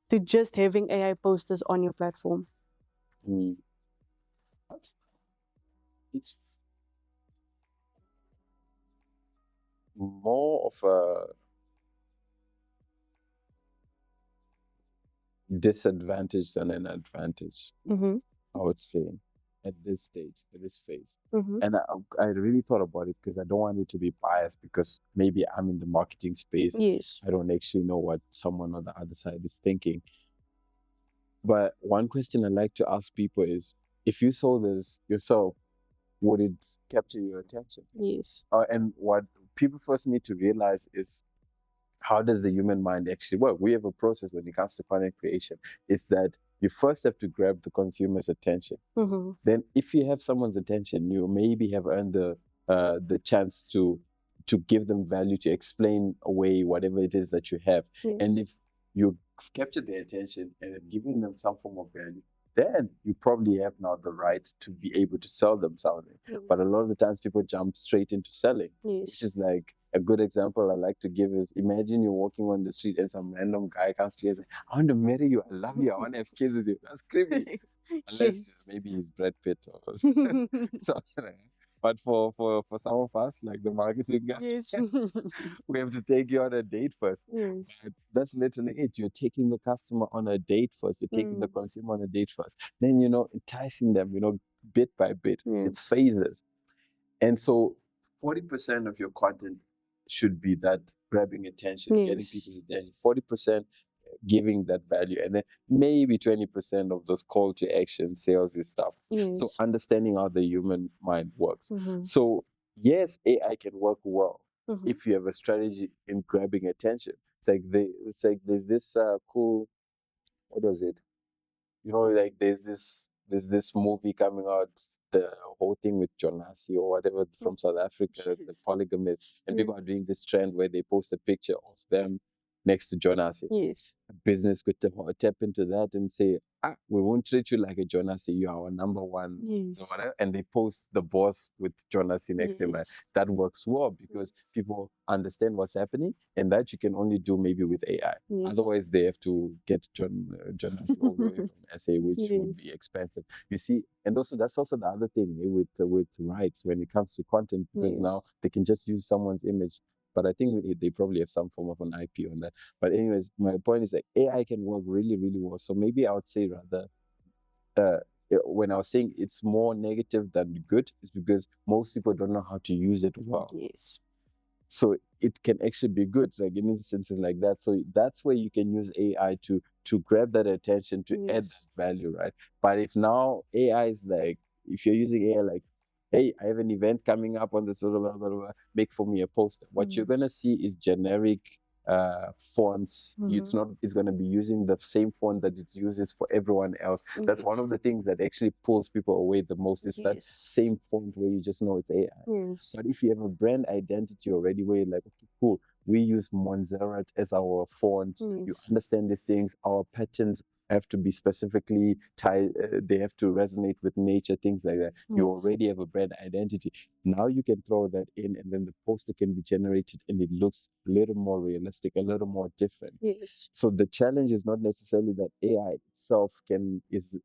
S1: to just having AI posters on your platform?
S2: Mm. It's more of a disadvantage than an advantage, I would say, at this stage, at this phase. And I really thought about it because I don't want it to be biased, because maybe I'm in the marketing space.
S1: Yes.
S2: I don't actually know what someone on the other side is thinking. But one question I like to ask people is, if you saw this yourself, would it capture your attention?
S1: Yes.
S2: And what people first need to realize is, how does the human mind actually work? We have a process when it comes to content creation. It's that you first have to grab the consumer's attention. Then, if you have someone's attention, you maybe have earned the chance to give them value, to explain away whatever it is that you have.
S1: Yes.
S2: And if you capture their attention and have given them some form of value, then you probably have now the right to be able to sell them something. But a lot of the times people jump straight into selling, which is like, a good example I like to give is, imagine you're walking on the street and some random guy comes to you and says, I want to marry you, I love you, I want to have kids with you. That's creepy. Unless maybe he's Brad Pitt or something. But for some of us, like the marketing guy,
S1: Yes.
S2: we have to take you on a date first.
S1: Yes.
S2: But that's literally it. You're taking the customer on a date first. You're taking the consumer on a date first. Then, enticing them, bit by bit. It's phases. And so 40% of your content should be that grabbing attention, getting people's attention. 40% giving that value, and then maybe 20% of those call to action, salesy stuff. So understanding how the human mind works. So yes, AI can work well if you have a strategy in grabbing attention. It's like there's this cool, what was it? Like there's this movie coming out, the whole thing with Jonasi or whatever from South Africa, the polygamists, and people are doing this trend where they post a picture of them next to Jonasi.
S1: Yes.
S2: A business could tap into that and say, we won't treat you like a Jonasi, you are our number one, or whatever. And they post the boss with Jonasi next to him. Right? That works well because people understand what's happening, and that you can only do maybe with AI. Otherwise, they have to get Jonasi all the way from SA, which would be expensive. You see, and also that's also the other thing with rights when it comes to content, because now they can just use someone's image. But I think they probably have some form of an IP on that. But anyways, my point is that AI can work really, really well. So maybe I would say rather, when I was saying it's more negative than good, it's because most people don't know how to use it well.
S1: Yes.
S2: So it can actually be good, like in instances like that. So that's where you can use AI to grab that attention, to add that value, right? But if now AI is like, if you're using AI like, hey, I have an event coming up on this, blah, blah, blah, blah, make for me a poster. What you're gonna see is generic fonts. It's not. It's going to be using the same font that it uses for everyone else. That's one of the things that actually pulls people away the most. Is that same font where you just know it's AI.
S1: Yes.
S2: But if you have a brand identity already, where you're like, okay, cool, we use Montserrat as our font. You understand these things. Our patterns have to be specifically tied. They have to resonate with nature, things like that. You already have a brand identity. Now you can throw that in, and then the poster can be generated, and it looks a little more realistic, a little more different.
S1: Yes.
S2: So the challenge is not necessarily that AI itself is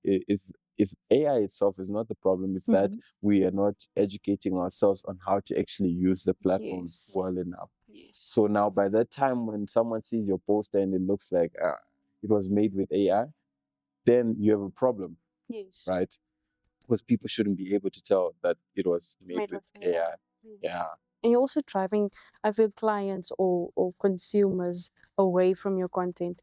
S2: AI itself is not the problem. It's that we are not educating ourselves on how to actually use the platforms well enough. So now, by that time, when someone sees your poster and it looks like it was made with AI, then you have a problem, right? Because people shouldn't be able to tell that it was made with AI. Yeah.
S1: And you're also driving, I feel, clients or consumers away from your content.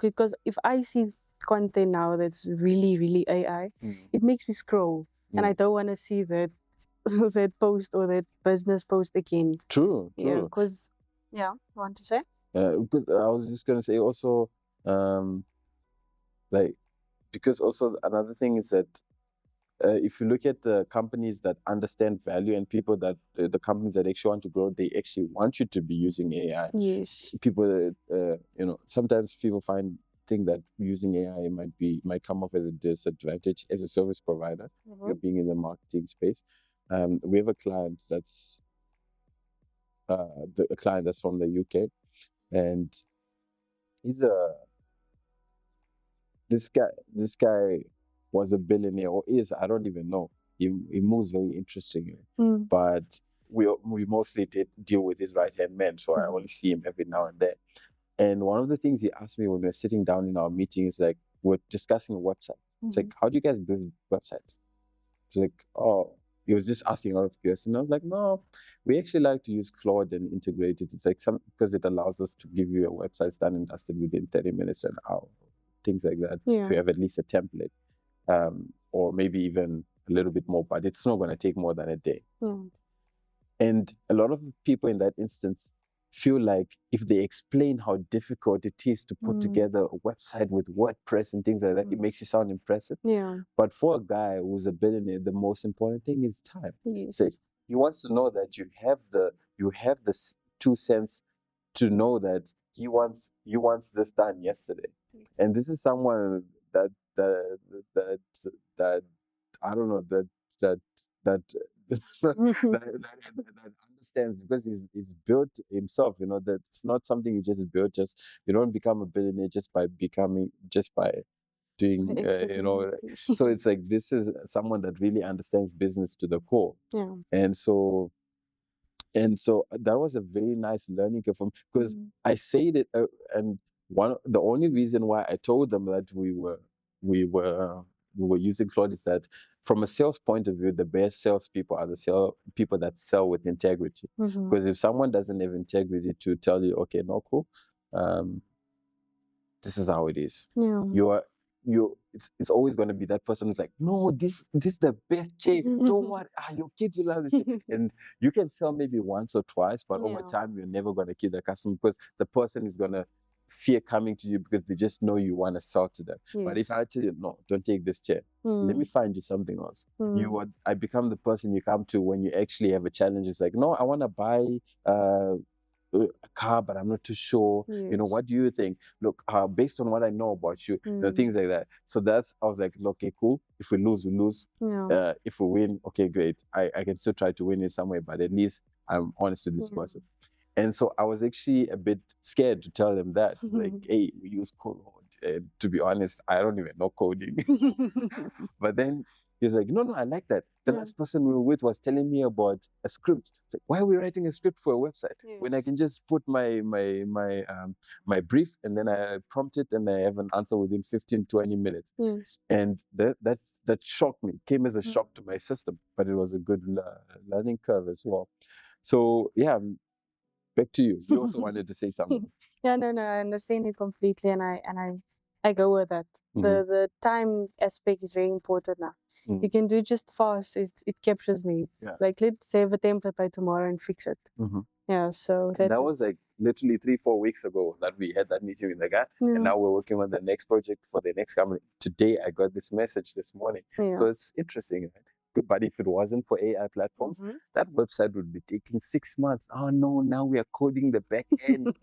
S1: Because if I see content now that's really, really AI, it makes me scroll. And I don't want to see that that post or that business post again.
S2: True.
S1: Yeah, because, you want to say?
S2: Because I was just going to say also, like, because also another thing is that if you look at the companies that understand value and people that the companies that actually want to grow, they actually want you to be using AI.
S1: Yes.
S2: People, sometimes people think that using AI might come off as a disadvantage as a service provider. You're being in the marketing space. We have a client that's a client that's from the UK, and he's this guy was a billionaire, or is, I don't even know. He moves very interestingly, but we mostly did deal with his right hand man, so I only see him every now and then. And one of the things he asked me when we were sitting down in our meeting is like, we're discussing a website. It's like, how do you guys build websites? It's like, oh, he was just asking out of curiosity. And I was like, no, we actually like to use Claude and integrate it. It's like because it allows us to give you a website done and dusted within 30 minutes to an hour, things like that.
S1: Yeah.
S2: If you have at least a template, or maybe even a little bit more, but it's not going to take more than a day. And a lot of people in that instance feel like if they explain how difficult it is to put together a website with WordPress and things like that, it makes you sound impressive.
S1: Yeah.
S2: But for a guy who's a billionaire, the most important thing is time.
S1: Yes.
S2: So he wants to know that you have the 2 cents to know that he wants this done yesterday. And this is someone that I don't know that understands, because he's built himself. That it's not something you just build. You don't become a billionaire just by doing. So it's like, this is someone that really understands business to the core.
S1: Yeah.
S2: And so that was a very nice learning curve for me, because I said it, and the only reason why I told them that we were using Claude is that, from a sales point of view, the best salespeople are the people that sell with integrity. Because if someone doesn't have integrity to tell you, okay, no, cool, this is how it is.
S1: Yeah.
S2: It's always going to be that person who's like, no, this is the best shape. Don't worry, your kids will love this. And you can sell maybe once or twice, but over time you're never going to keep the customer, because the person is going to fear coming to you because they just know you want to sell to them. But if I tell you, no, don't take this chair, let me find you something else. I become the person you come to when you actually have a challenge. It's like, no, I want to buy a car, but I'm not too sure. What do you think? Look, based on what I know about you, things like that. So I was like, okay, cool. If we lose, we lose. If we win, okay, great. I can still try to win in some way, but at least I'm honest with this person. And so I was actually a bit scared to tell them that, like, hey, we use code. And to be honest, I don't even know coding. But then he was like, no, I like that. The last person we were with was telling me about a script. It's like, why are we writing a script for a website when I can just put my brief, and then I prompt it, and I have an answer within 15-20 minutes. And that shocked me. Came as a shock to my system, but it was a good learning curve as well. So yeah, back to you. You also wanted to say something.
S1: No, I understand it completely, and I go with that. The time aspect is very important now. You can do it just fast. It captures me.
S2: Yeah.
S1: Like, let's save a template by tomorrow and fix it. Yeah, so
S2: that was like literally 3-4 weeks ago that we had that meeting with the guy,
S1: yeah.
S2: and now we're working on the next project for the next company. Today I got this message this morning.
S1: Yeah.
S2: So it's interesting, right? But if it wasn't for AI platforms, that website would be taking 6 months. Oh no, now we are coding the back end.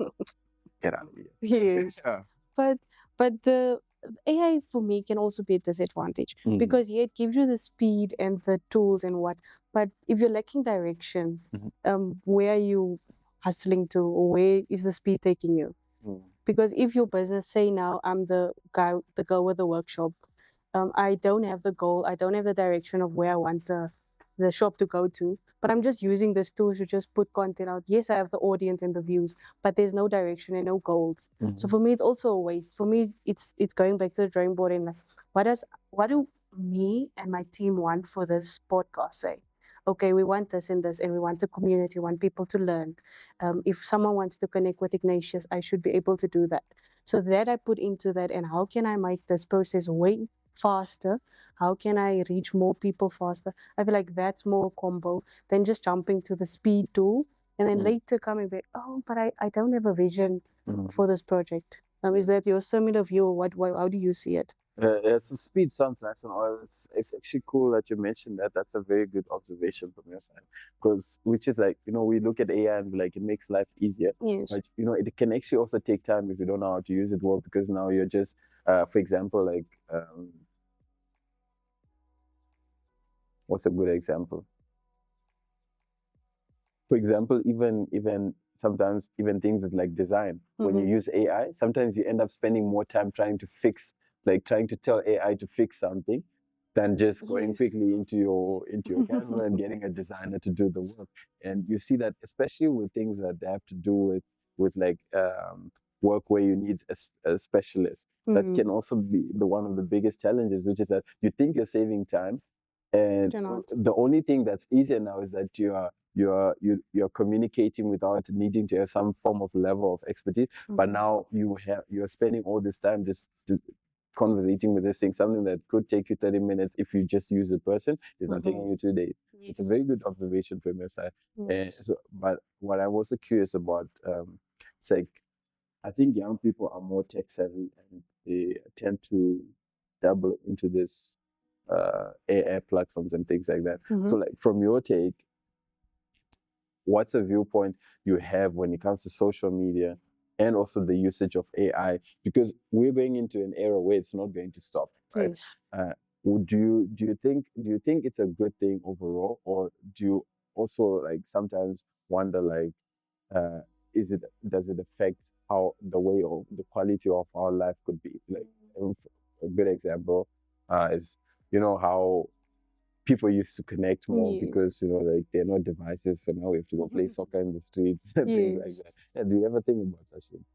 S2: Get out of here.
S1: Yes.
S2: Yeah.
S1: But the AI for me can also be a disadvantage because yeah, it gives you the speed and the tools and what. But if you're lacking direction, where are you hustling to, or where is the speed taking you? Because if your business, say now I'm the girl with the workshop, I don't have the goal, I don't have the direction of where I want the shop to go to, but I'm just using this tool to just put content out. Yes, I have the audience and the views, but there's no direction and no goals. So for me, it's also a waste. For me, it's going back to the drawing board and like, what do me and my team want for this podcast? Say, okay, we want this and this, and we want the community, we want people to learn. If someone wants to connect with Ignatious, I should be able to do that. So that I put into that, and how can I make this process way faster? How can I reach more people faster? I feel like that's more combo than just jumping to the speed tool and then later coming back, oh, but I don't have a vision for this project. Is that your similar view? How do you see it?
S2: Yeah, so speed sounds nice and all. It's actually cool that you mentioned that. That's a very good observation from your side, because which is like, we look at AI and like it makes life easier.
S1: Yes.
S2: But it can actually also take time if you don't know how to use it well, because now you're just, for example, like, what's a good example? For example, even sometimes even things with like design, when you use AI, sometimes you end up spending more time trying to tell AI to fix something than just going quickly into your Canva and getting a designer to do the work. And you see that especially with things that they have to do with like work where you need a specialist. That can also be one of the biggest challenges, which is that you think you're saving time, and the only thing that's easier now is that you're communicating without needing to have some form of level of expertise. But now you're spending all this time just conversating with this thing, something that could take you 30 minutes if you just use a person is not taking you 2 days. It's a very good observation from your side. But what I'm also curious about, it's like, I think young people are more tech savvy and they tend to dabble into this AI platforms and things like that. So like, from your take, what's a viewpoint you have when it comes to social media and also the usage of AI? Because we're going into an era where it's not going to stop, right?
S1: Yes.
S2: Do you think it's a good thing overall, or do you also like sometimes wonder like, does it affect how the way of the quality of our life could be? Like, a good example is, how people used to connect more because like they're not devices, so now we have to go play soccer in the streets and things like that. Yeah, do you ever think about such things?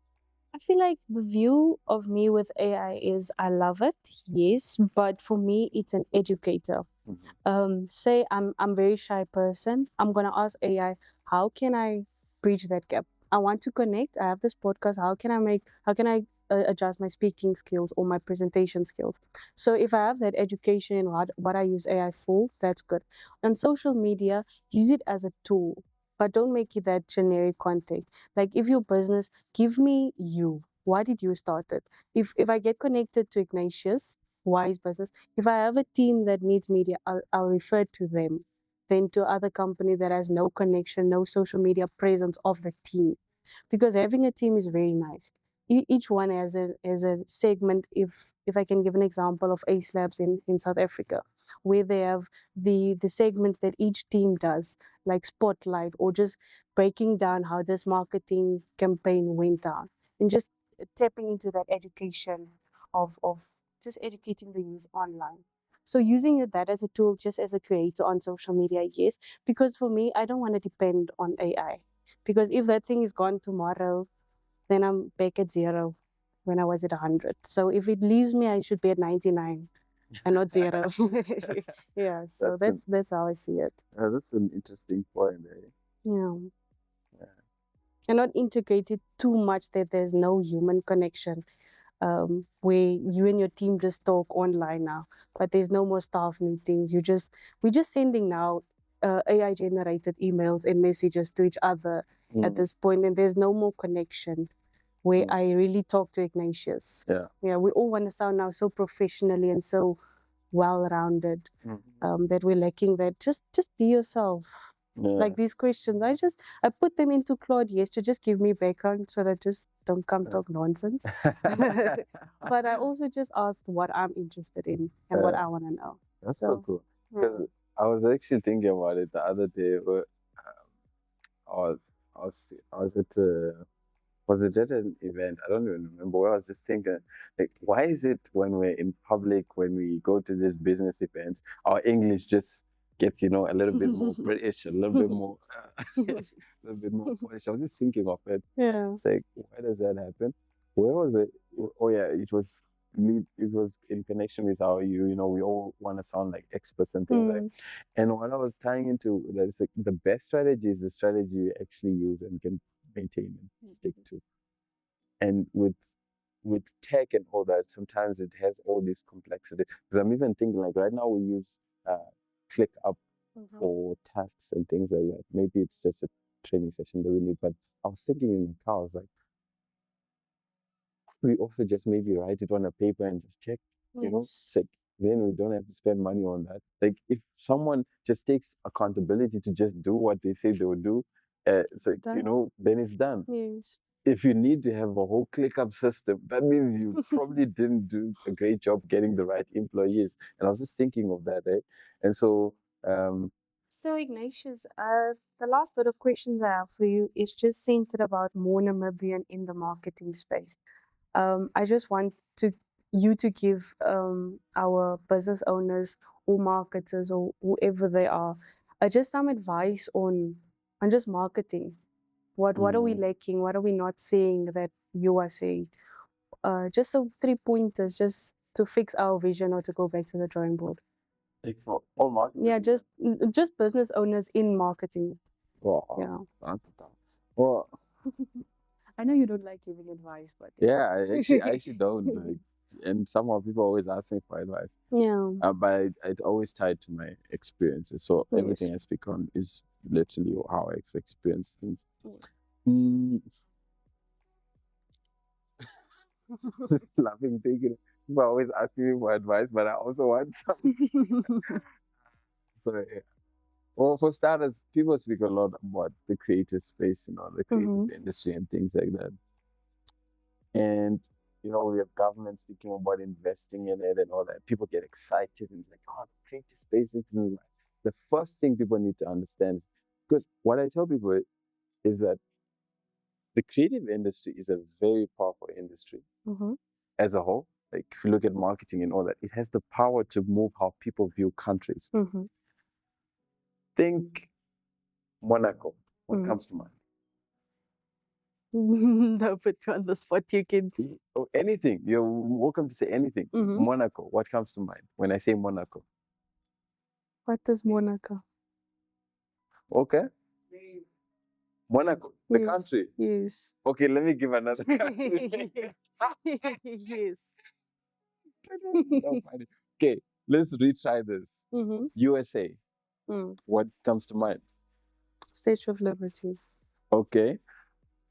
S1: I feel like the view of me with AI is I love it, yes, but for me it's an educator. Say I'm very shy person, I'm gonna ask AI, how can I bridge that gap? I want to connect. I have this podcast. How can I adjust my speaking skills or my presentation skills? So if I have that education in what I use AI for, that's good. On social media, use it as a tool, but don't make it that generic content. Like, if your business, give me you. Why did you start it? If I get connected to Ignatius, wise business. If I have a team that needs media, I'll refer to them, then to other company that has no connection, no social media presence of the team. Because having a team is very nice. Each one has a segment. If I can give an example of Ace Labs in South Africa, where they have the segments that each team does, like spotlight or just breaking down how this marketing campaign went down, and just tapping into that education of just educating the youth online. So using that as a tool, just as a creator on social media, yes. Because for me, I don't want to depend on AI. Because if that thing is gone tomorrow, then I'm back at zero when I was at 100. So if it leaves me, I should be at 99 and not zero. Yeah, so that's how I see it.
S2: That's an interesting point.
S1: Yeah. And not integrated too much that there's no human connection. where you and your team just talk online now, but there's no more staff meetings. We're just sending now AI generated emails and messages to each other at this point, and there's no more connection where I really talk to Ignatious. Yeah, we all want to sound now so professionally and so well-rounded, that we're lacking that. Just be yourself. Like these questions, I put them into Claude, yes, to just give me background so that just don't come talk nonsense. But I also just asked what I'm interested in and what I want to know.
S2: That's so cool. Because I was actually thinking about it the other day. I was at was it at an event? I don't even remember. Where I was just thinking, like, why is it when we're in public, when we go to these business events, our English just gets, a little bit more British, a little bit more, Polish. I was just thinking of it.
S1: Yeah.
S2: It's like, why does that happen? Where was it? Oh yeah, it was in connection with how we all want to sound like experts and things like. And what I was tying into that is like the best strategy is the strategy you actually use and can maintain and stick to. And with tech and all that, sometimes it has all this complexity. Because I'm even thinking like right now we use ClickUp for tasks and things like that. Maybe it's just a training session that we need. But I was thinking in the car, I was like, we also just maybe write it on a paper and just check, it's like then we don't have to spend money on that. Like if someone just takes accountability to just do what they say they will do, it's like, then it's done.
S1: Yes.
S2: If you need to have a whole ClickUp system, that means you probably didn't do a great job getting the right employees. And I was just thinking of that, eh? And so
S1: so Ignatius, the last bit of questions I have for you is just centered about more Namibian in the marketing space. I just want you to give our business owners or marketers or whoever they are, just some advice on just marketing. What are we lacking? What are we not seeing that you are saying? Just so 3 pointers, just to fix our vision or to go back to the drawing board.
S2: Like for all marketing?
S1: Yeah, just business owners in marketing.
S2: Well,
S1: yeah.
S2: Well,
S1: I know you don't like giving advice, but
S2: yeah, I actually don't. Like, and somehow people always ask me for advice.
S1: Yeah.
S2: But it's always tied to my experiences. So everything I speak on is literally how I experience things. Laughing, thinking. People always ask me for advice, but I also want some. So yeah. Well, for starters, people speak a lot about the creative space, the creative industry and things like that. And we have government speaking about investing in it and all that. People get excited and it's like, oh, the creative space is the first thing people need to understand is, because what I tell people is that the creative industry is a very powerful industry as a whole. Like if you look at marketing and all that, it has the power to move how people view countries. Think Monaco. What comes to mind?
S1: No, but on the spot you can.
S2: Oh, anything. You're welcome to say anything. Monaco. What comes to mind when I say Monaco?
S1: What is Monaco?
S2: Okay. Monaco, the country.
S1: Yes.
S2: Okay, let me give another country.
S1: Yes.
S2: So funny. Okay, let's retry this. USA. What comes to mind?
S1: Statue of Liberty.
S2: Okay.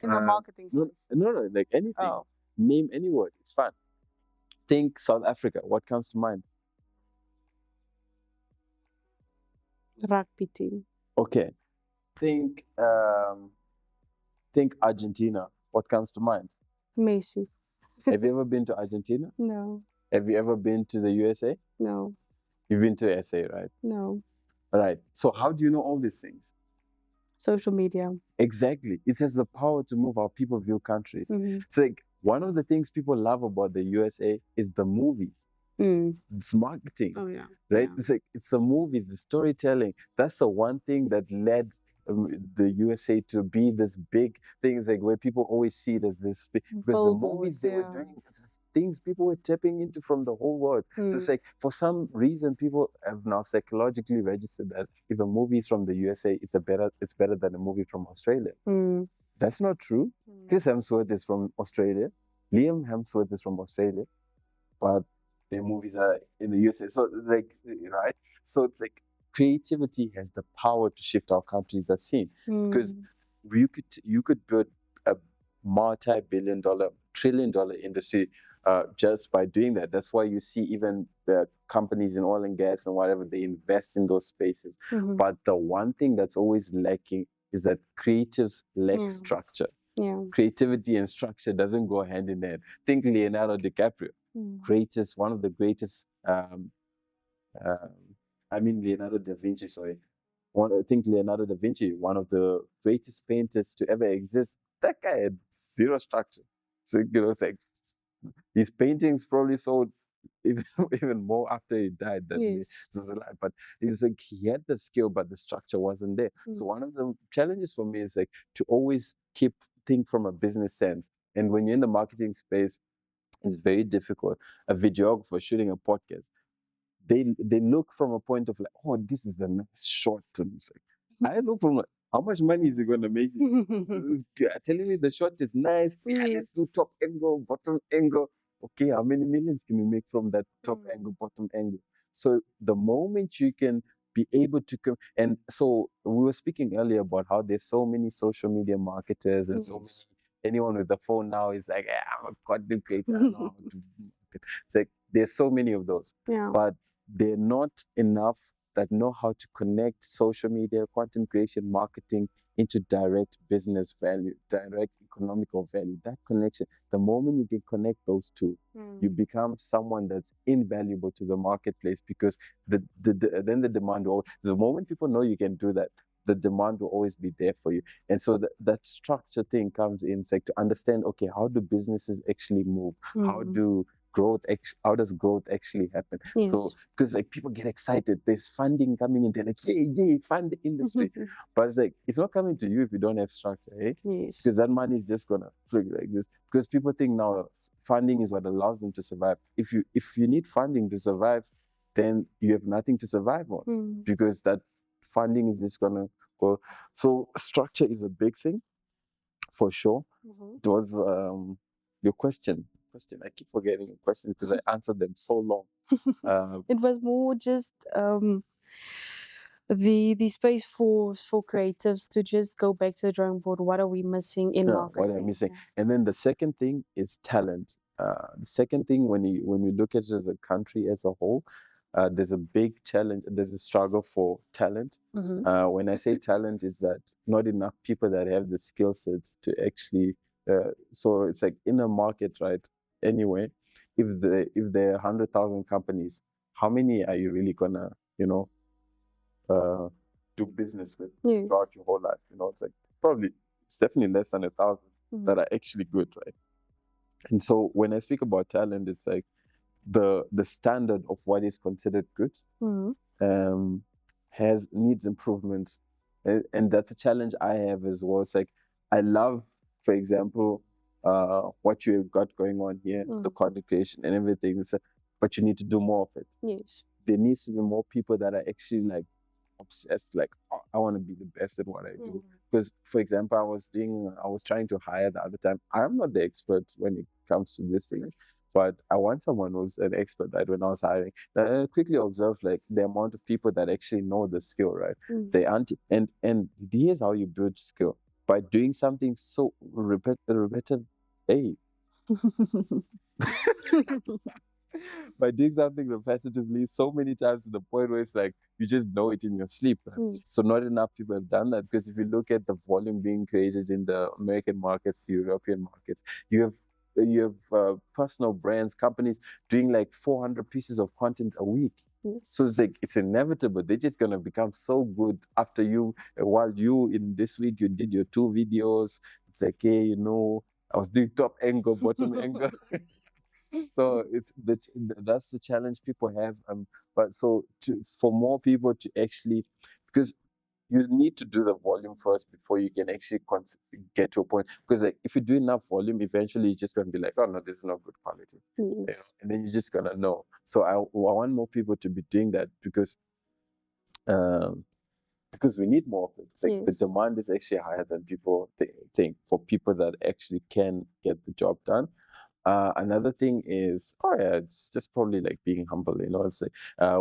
S1: In the marketing space.
S2: No, like anything. Oh. Name any word. It's fun. Think South Africa. What comes to mind?
S1: Rugby team.
S2: Okay. Think Argentina. What comes to mind?
S1: Messi.
S2: Have you ever been to Argentina?
S1: No.
S2: Have you ever been to the USA?
S1: No.
S2: You've been to SA, right?
S1: No.
S2: Right. So how do you know all these things?
S1: Social media.
S2: Exactly. It has the power to move how people view countries. It's like one of the things people love about the USA is the movies. It's marketing.
S1: Oh yeah.
S2: Right?
S1: Yeah.
S2: It's like it's the movies, the storytelling. That's the one thing that led the USA to be this big thing. It's like where people always see it as this big, because the movies they were doing things people were tapping into from the whole world. So it's like for some reason people have now psychologically registered that if a movie is from the USA, it's better than a movie from Australia. That's not true. Chris Hemsworth is from Australia. Liam Hemsworth is from Australia, but their movies are in the USA. So like, right? So it's like creativity has the power to shift how countries are seen. Because you could build a multi-billion-dollar, trillion-dollar industry just by doing that. That's why you see even the companies in oil and gas and whatever, they invest in those spaces. But the one thing that's always lacking is that creatives lack structure. Creativity and structure doesn't go hand in hand. Think Leonardo DiCaprio, greatest, one of the greatest. Um, I mean Leonardo da Vinci. Sorry, I think Leonardo da Vinci, one of the greatest painters to ever exist. That guy had zero structure. So it's like his paintings probably sold even even more after he died than he was alive. But it's like he had the skill, but the structure wasn't there. So one of the challenges for me is like to always think from a business sense. And when you're in the marketing space, it's very difficult. A videographer shooting a podcast, they look from a point of like, oh, this is a nice shot. And it's like, I look from like, how much money is it going to make you? Telling me the shot is nice. Yeah, let's do top angle, bottom angle. Okay, how many millions can you make from that top angle, bottom angle? So the moment you can be able to come, and so we were speaking earlier about how there's so many social media marketers and so many, anyone with the phone now is like, yeah, I'm a content creator. I know how to market. It's like there's so many of those, but they're not enough that know how to connect social media, content creation, marketing into direct business value, direct economical value. That connection, the moment you can connect those two, you become someone that's invaluable to the marketplace because then the demand will, the moment people know you can do that, the demand will always be there for you. And so that structure thing comes in, it's like to understand, okay, how do businesses actually move? How do how does growth actually happen? So because like people get excited, there's funding coming in, they're like, yay, fund the industry. But it's like it's not coming to you if you don't have structure, eh? Because that money is just gonna flick like this. Because people think now funding is what allows them to survive. If you need funding to survive, then you have nothing to survive on. Because that funding is just gonna go. So structure is a big thing for sure. It was your question. I keep forgetting your questions because I answered them so long.
S1: It was more just the space for creatives to just go back to the drawing board. What are we missing in marketing?
S2: What I'm missing. And then the second thing is talent. The second thing, when we look at it as a country as a whole, there's a big challenge. There's a struggle for talent. When I say talent, is that not enough people that have the skill sets to actually. So it's like in a market, right? Anyway, if there are 100,000 companies, how many are you really gonna, uh, do business with throughout your whole life? It's like probably it's definitely less than 1,000 that are actually good, right? And so when I speak about talent, it's like the standard of what is considered good needs improvement, and that's a challenge I have as well. It's like I love, for example, what you've got going on here, the content creation and everything. But you need to do more of it. There needs to be more people that are actually like obsessed, like, oh, I want to be the best at what I do. Because, for example, I was trying to hire the other time. I'm not the expert when it comes to these things, but I want someone who's an expert, right? When I was hiring, I quickly observed like the amount of people that actually know the skill, right? They aren't, and here's how you build skill by doing something so repetitive. Hey, by doing something repetitively so many times to the point where it's like you just know it in your sleep. Right? So not enough people have done that, because if you look at the volume being created in the American markets, European markets, you have personal brands, companies doing like 400 pieces of content a week. So it's like it's inevitable. They're just gonna become so good after you. While you in this week you did your 2 videos. It's like, hey, I was doing top angle, bottom angle. So that's the challenge people have. But so for more people to actually, because you need to do the volume first before you can actually get to a point. Because like if you do enough volume, eventually you're just gonna be like, oh no, this is not good quality, and then you're just gonna know. So I want more people to be doing that um, because we need more of it. It's like the demand is actually higher than people think for people that actually can get the job done. Another thing is, oh yeah, it's just probably like being humble. It's like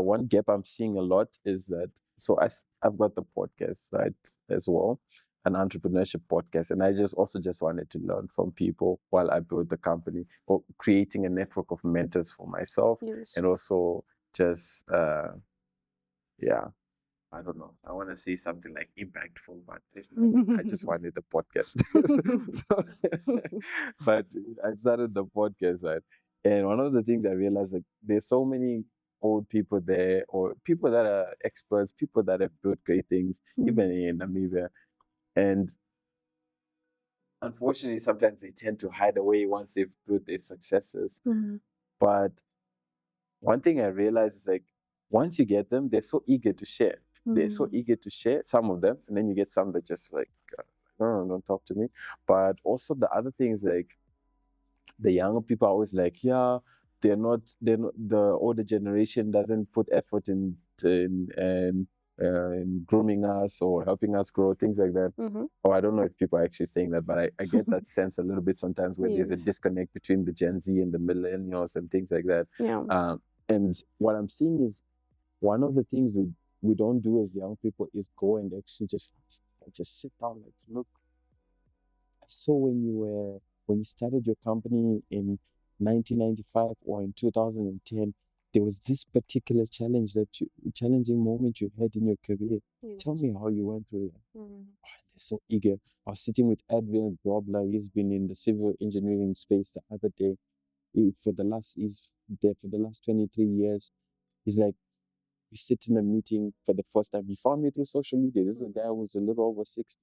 S2: one gap I'm seeing a lot is that. So I've got the podcast right as well, an entrepreneurship podcast, and I just wanted to learn from people while I build the company, or creating a network of mentors for myself,
S1: Yes.
S2: and also just yeah, I don't know. I want to say something like impactful, but if not, I just wanted the podcast. But I started the podcast, right? And one of the things I realized, like, there's so many old people there, or people that are experts, people that have built great things, even in Namibia. And unfortunately, sometimes they tend to hide away once they've built their successes. But one thing I realized is, like, once you get them, they're so eager to share. They're so eager to share, some of them, and then you get some that just like, no, don't talk to me. But also the other thing is, like, the younger people are always like, yeah, they're not the older generation doesn't put effort in grooming us or helping us grow, things like that. Or I don't know if people are actually saying that, but I get that sense a little bit sometimes where there's a
S1: Yes.
S2: disconnect between the Gen Z and the millennials and things like that.
S1: Yeah.
S2: And what I'm seeing is, one of the things we don't do as young people is go and actually just sit down, like, look, I saw when you started your company in 1995 or in 2010, there was this particular challenging moment you had in your career. Tell
S1: Yes.
S2: me how you went through that. Oh, they're so eager. I was sitting with Edwin Grobler. He's been in the civil engineering space the other day. He's there for the last 23 years. He's like, we sit in a meeting for the first time. He found me through social media. This is a guy who's a little over 60.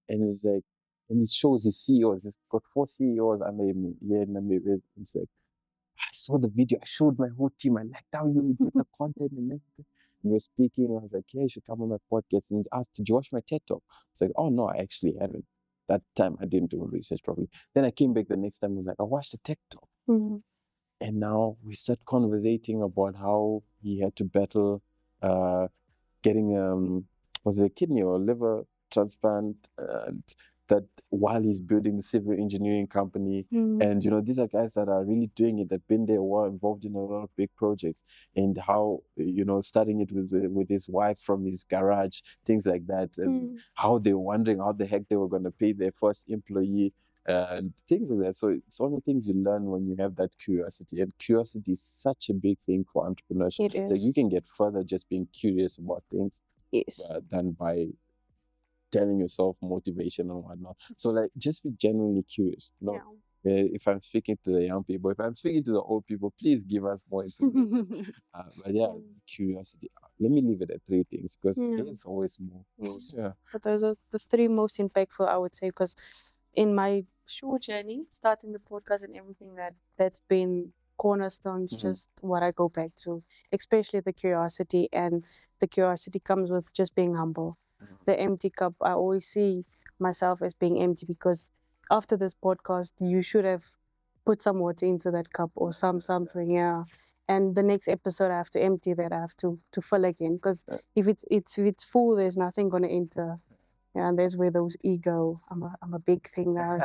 S2: And it's like, and it shows his CEOs. He's got 4 CEOs under him here in Namibia. It's like, I saw the video. I showed my whole team. I liked how you did the content and everything. You were speaking. I was like, yeah, you should come on my podcast. And he asked, did you watch my TED Talk? It's like, oh, no, I actually haven't. That time I didn't do research properly. Then I came back the next time. I was like, I watched the TED Talk. And now we start conversating about how he had to battle uh, getting was it a kidney or liver transplant, and that while he's building the civil engineering company. And these are guys that are really doing it, that been there, were involved in a lot of big projects, and how starting it with his wife from his garage, things like that, and how they were wondering how the heck they were going to pay their first employee, and things like that. So it's all the things you learn when you have that curiosity, and curiosity is such a big thing for entrepreneurship.
S1: It
S2: It's like
S1: is.
S2: you can get further just being curious about things
S1: Yes.
S2: than by telling yourself motivation and whatnot. So, like, just be genuinely curious. If I'm speaking to the young people, if I'm speaking to the old people, please give us more information. But yeah, curiosity. Let me leave it at 3 things, because there's always more.
S1: Yes.
S2: Yeah.
S1: But those are the three most impactful, I would say, because in my short journey, starting the podcast and everything that's been cornerstones, just what I go back to, especially the curiosity, and the curiosity comes with just being humble. The empty cup, I always see myself as being empty, because after this podcast, you should have put some water into that cup or something, yeah. And the next episode, I have to empty that. I have to fill again, because if it's full, there's nothing gonna enter. Yeah, and there's where those ego, I'm a big thing now.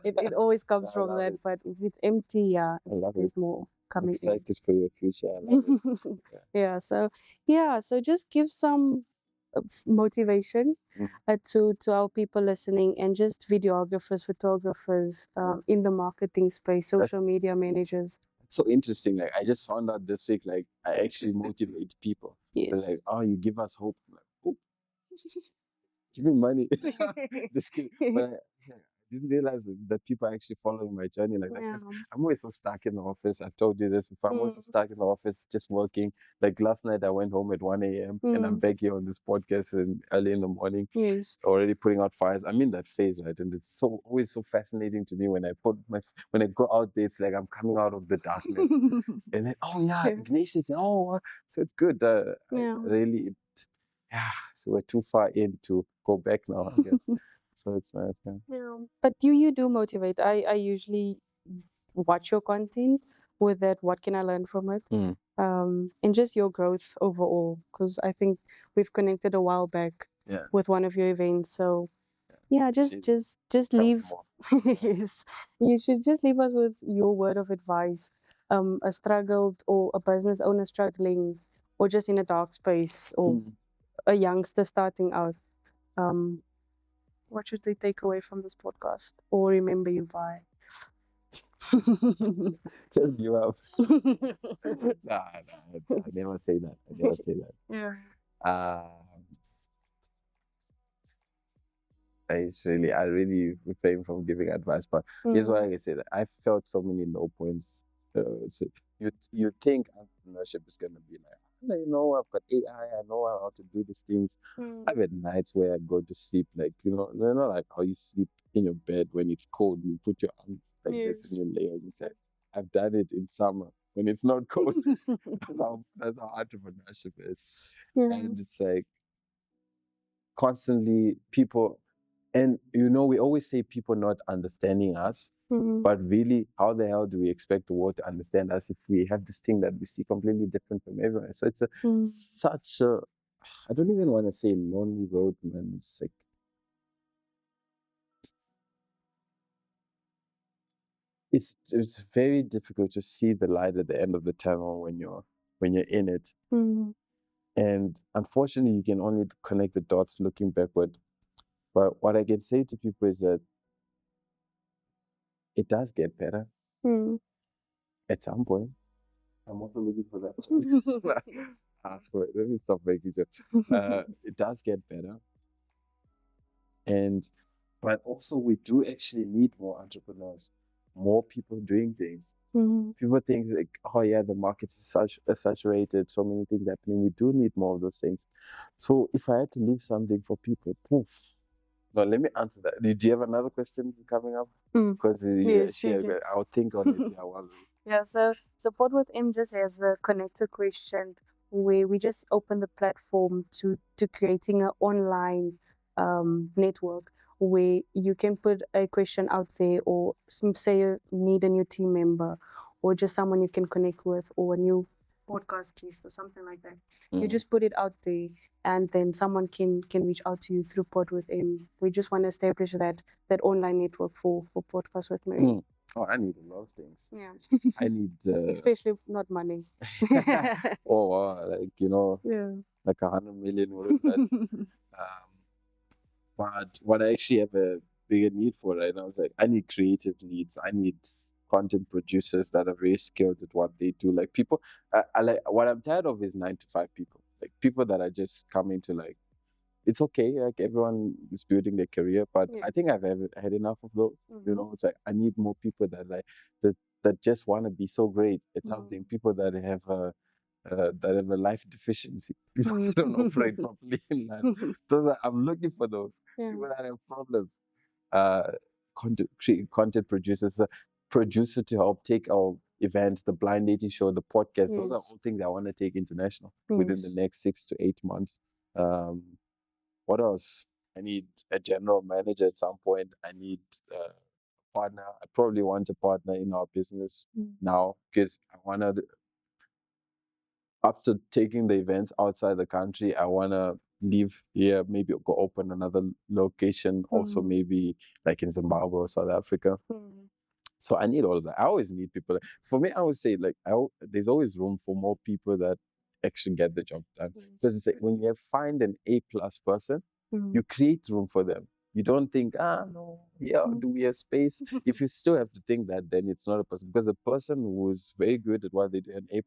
S1: It always comes
S2: I
S1: from
S2: love
S1: that.
S2: it.
S1: But if it's empty, yeah,
S2: I love it.
S1: there's more
S2: I'm
S1: coming in.
S2: excited for your future. I love it.
S1: Yeah. So just give some motivation to our people listening, and just videographers, photographers, in the marketing space, social media managers.
S2: It's so interesting. Like, I just found out this week, like, I actually motivate people. They're
S1: Yes.
S2: like, oh, you give us hope. I'm like, hope? Give me money. Just kidding. But I didn't realize that people are actually following my journey like that.
S1: Yeah.
S2: 'Cause I'm always so stuck in the office. I've told you this before. I'm always stuck in the office, just working. Like last night, I went home at 1 a.m. and I'm back here on this podcast and early in the morning,
S1: Yes.
S2: already putting out fires. I'm in that phase, right? And it's always so fascinating to me when when I go out there. It's like I'm coming out of the darkness, and then, oh yeah, Ignatious. Oh, so it's good.
S1: Yeah.
S2: Really, yeah. So we're too far in to go back now, I guess. So it's nice. Yeah.
S1: Yeah. But you do motivate. I usually watch your content with that. What can I learn from it? And just your growth overall. Because I think we've connected a while back
S2: Yeah.
S1: with one of your events. So Yeah, just
S2: Tell me
S1: leave.
S2: more.
S1: Yes, you should just leave us with your word of advice. A struggled or a business owner struggling, or just in a dark space, or
S2: Mm.
S1: a youngster starting out. Um, what should they take away from this podcast or remember you by?
S2: Just give up. I never say that. I never say that.
S1: Yeah.
S2: Um, I really refrain from giving advice, but here's what I can say: that I felt so many low points. So you think entrepreneurship is gonna be like, I've got AI, I know how to do these things. I've had nights where I go to sleep, like like how you sleep in your bed when it's cold, you put your arms like this and
S1: Yes.
S2: you lay on your side. I've done it in summer when it's not cold. That's how entrepreneurship is,
S1: Yeah.
S2: and it's like constantly people, and we always say people not understanding us,
S1: Mhm.
S2: but really, how the hell do we expect the world to understand us if we have this thing that we see completely different from everyone? So it's
S1: Mm.
S2: such a, I don't even want to say lonely road, man. It's like it's very difficult to see the light at the end of the tunnel when you're in it.
S1: Mm.
S2: And unfortunately, you can only connect the dots looking backward. But what I can say to people is that it does get better
S1: Mm.
S2: at some point. I'm also looking for that. Wait, let me stop making jokes. It does get better, and but also we do actually need more entrepreneurs, more people doing things.
S1: Mm.
S2: People think like, oh yeah, the market is saturated, so many things happening. We do need more of those things. So if I had to leave something for people, poof. No, let me answer that. Do you have another question coming up?
S1: Mm.
S2: Because
S1: Yes,
S2: share,
S1: sure.
S2: I'll think on it. Yeah, while
S1: Yeah, so support with M just as the connector question where we just open the platform to creating an online network where you can put a question out there or say you need a new team member or just someone you can connect with or a new podcast guest or something like that. You
S2: Mm.
S1: just put it out there and then someone can reach out to you through Pod with M. We just want to establish that online network for Podcast with Mary.
S2: Mm. Oh, I need a lot of things.
S1: Yeah.
S2: I need
S1: Especially not money.
S2: oh wow, like
S1: Yeah.
S2: like 100 million worth that. But what I actually have a bigger need for right now is like I need creative leads. I need content producers that are very skilled at what they do. Like people, I like what I'm tired of is 9 to 5 people. Like people that are just coming to like it's okay. Like everyone is building their career, but
S1: Yeah.
S2: I think I've had enough of those.
S1: Mhm.
S2: It's like I need more people that like that just want to be so great at something. People that have a life deficiency. People that don't operate properly in life. I'm looking for those
S1: Yeah.
S2: people that have problems. Uh, content producers, a producer to help take our events, the blind dating show, the podcast. Those are
S1: Yes.
S2: all things I want to take international within the
S1: Yes.
S2: next 6 to 8 months. Um, what else? I need a general manager at some point. I need a partner. I probably want a partner in our business
S1: Mm.
S2: now because I want to, after taking the events outside the country, I want to leave here, maybe go open another location, also
S1: Mm.
S2: maybe like in Zimbabwe or South Africa.
S1: Mm.
S2: So I need all of that. I always need people. For me, I would say like there's always room for more people that actually get the job done. Because it's like when you have find an A+ person,
S1: Mm.
S2: you create room for them. You don't think, no, yeah, do we have space? If you still have to think that, then it's not a person. Because a person who's very good at what they do, an A+,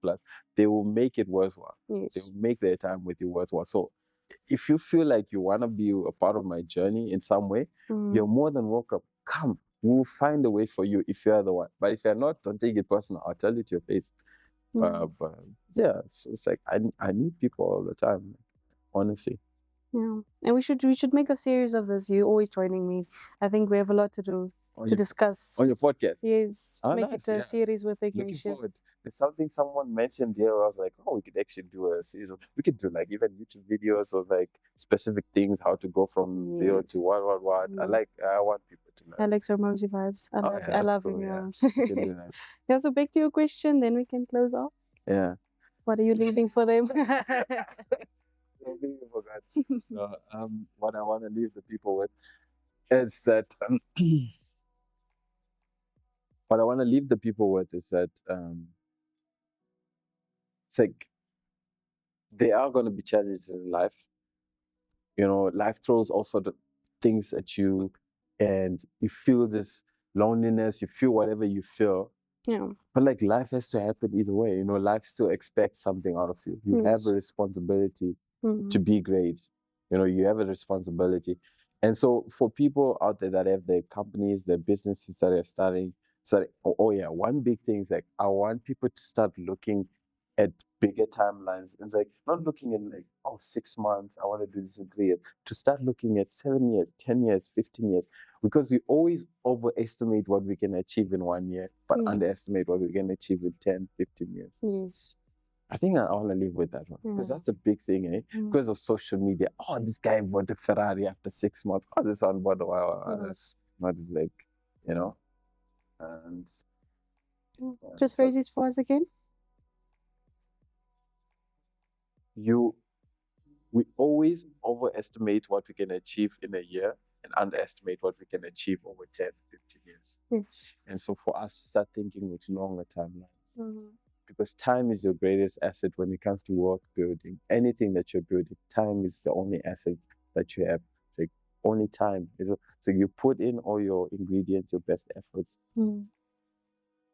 S2: they will make it worthwhile. They
S1: Yes.
S2: will make their time with you worthwhile. So if you feel like you want to be a part of my journey in some way, you're
S1: Mm.
S2: more than welcome. Come, we'll find a way for you if you're the one. But if you're not, don't take it personal. I'll tell it to your face.
S1: Mm.
S2: But yeah, so it's like I need people all the time, honestly.
S1: Yeah. And we should make a series of this. You always joining me. I think we have a lot to do
S2: On
S1: to
S2: your
S1: discuss.
S2: on your podcast.
S1: Yes.
S2: Oh,
S1: Make
S2: nice.
S1: it a
S2: Yeah.
S1: series with
S2: Looking
S1: Ignatious.
S2: forward. There's something someone mentioned here. Where I was like, oh, we could actually do a series. We could do like even YouTube videos of like specific things, how to go from zero to what. I want people to learn.
S1: Alex or Mosey vibes.
S2: Oh
S1: I
S2: yeah, that's
S1: love
S2: cool.
S1: him,
S2: Yeah,
S1: yeah.
S2: we can do that.
S1: Yeah, so back to your question, then we can close off.
S2: Yeah.
S1: What are you leaving for them?
S2: Completely forgot. So, what I want to leave the people with. It's that what I want to leave the people with is that it's like there are going to be challenges in life. You know, life throws all sort of things at you, and you feel this loneliness. You feel whatever you feel,
S1: Yeah.
S2: but like life has to happen either way. You know, life still expects something out of you. You have
S1: Yes.
S2: a responsibility to
S1: Mm.
S2: be great. You know, you have a responsibility. And so for people out there that have their companies, their businesses that are starting, oh yeah, one big thing is like I want people to start looking at bigger timelines. It's like not looking at like, oh, 6 months, I want to do this in 3 years. To start looking at 7 years, 10 years, 15 years. Because we always overestimate what we can achieve in 1 year, but
S1: Yes.
S2: underestimate what we can achieve in 10, 15 years.
S1: Yes.
S2: I think I want to live with that one because
S1: Yeah.
S2: that's a big thing, eh?
S1: Mm.
S2: Because of social media. Oh, this guy bought a Ferrari after 6 months. Oh, this one bought a
S1: Yes.
S2: not as like, you know, and
S1: Just
S2: so
S1: phrase it for us again.
S2: you we always overestimate what we can achieve in a year and underestimate what we can achieve over 10, 15 years.
S1: Yes.
S2: And so for us to start thinking with longer timelines,
S1: Mm.
S2: because time is your greatest asset when it comes to work building. Anything that you're building, time is the only asset that you have. It's like only time. So you put in all your ingredients, your best efforts,
S1: Mm.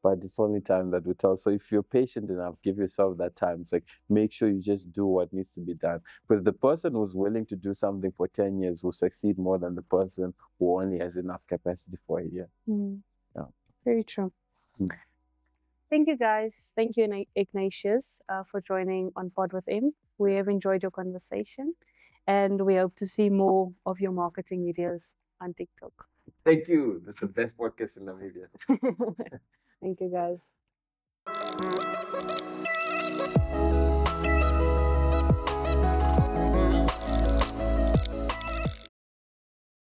S2: but it's only time that will tell. So if you're patient enough, give yourself that time. It's like make sure you just do what needs to be done. Because the person who's willing to do something for 10 years will succeed more than the person who only has enough capacity for a year.
S1: Mm.
S2: Yeah.
S1: Very true.
S2: Mm.
S1: Thank you, guys. Thank you, Ignatius, for joining on Pod with him. We have enjoyed your conversation, and we hope to see more of your marketing videos on TikTok.
S2: Thank you. That's the best podcast in Namibia.
S1: Thank you, guys.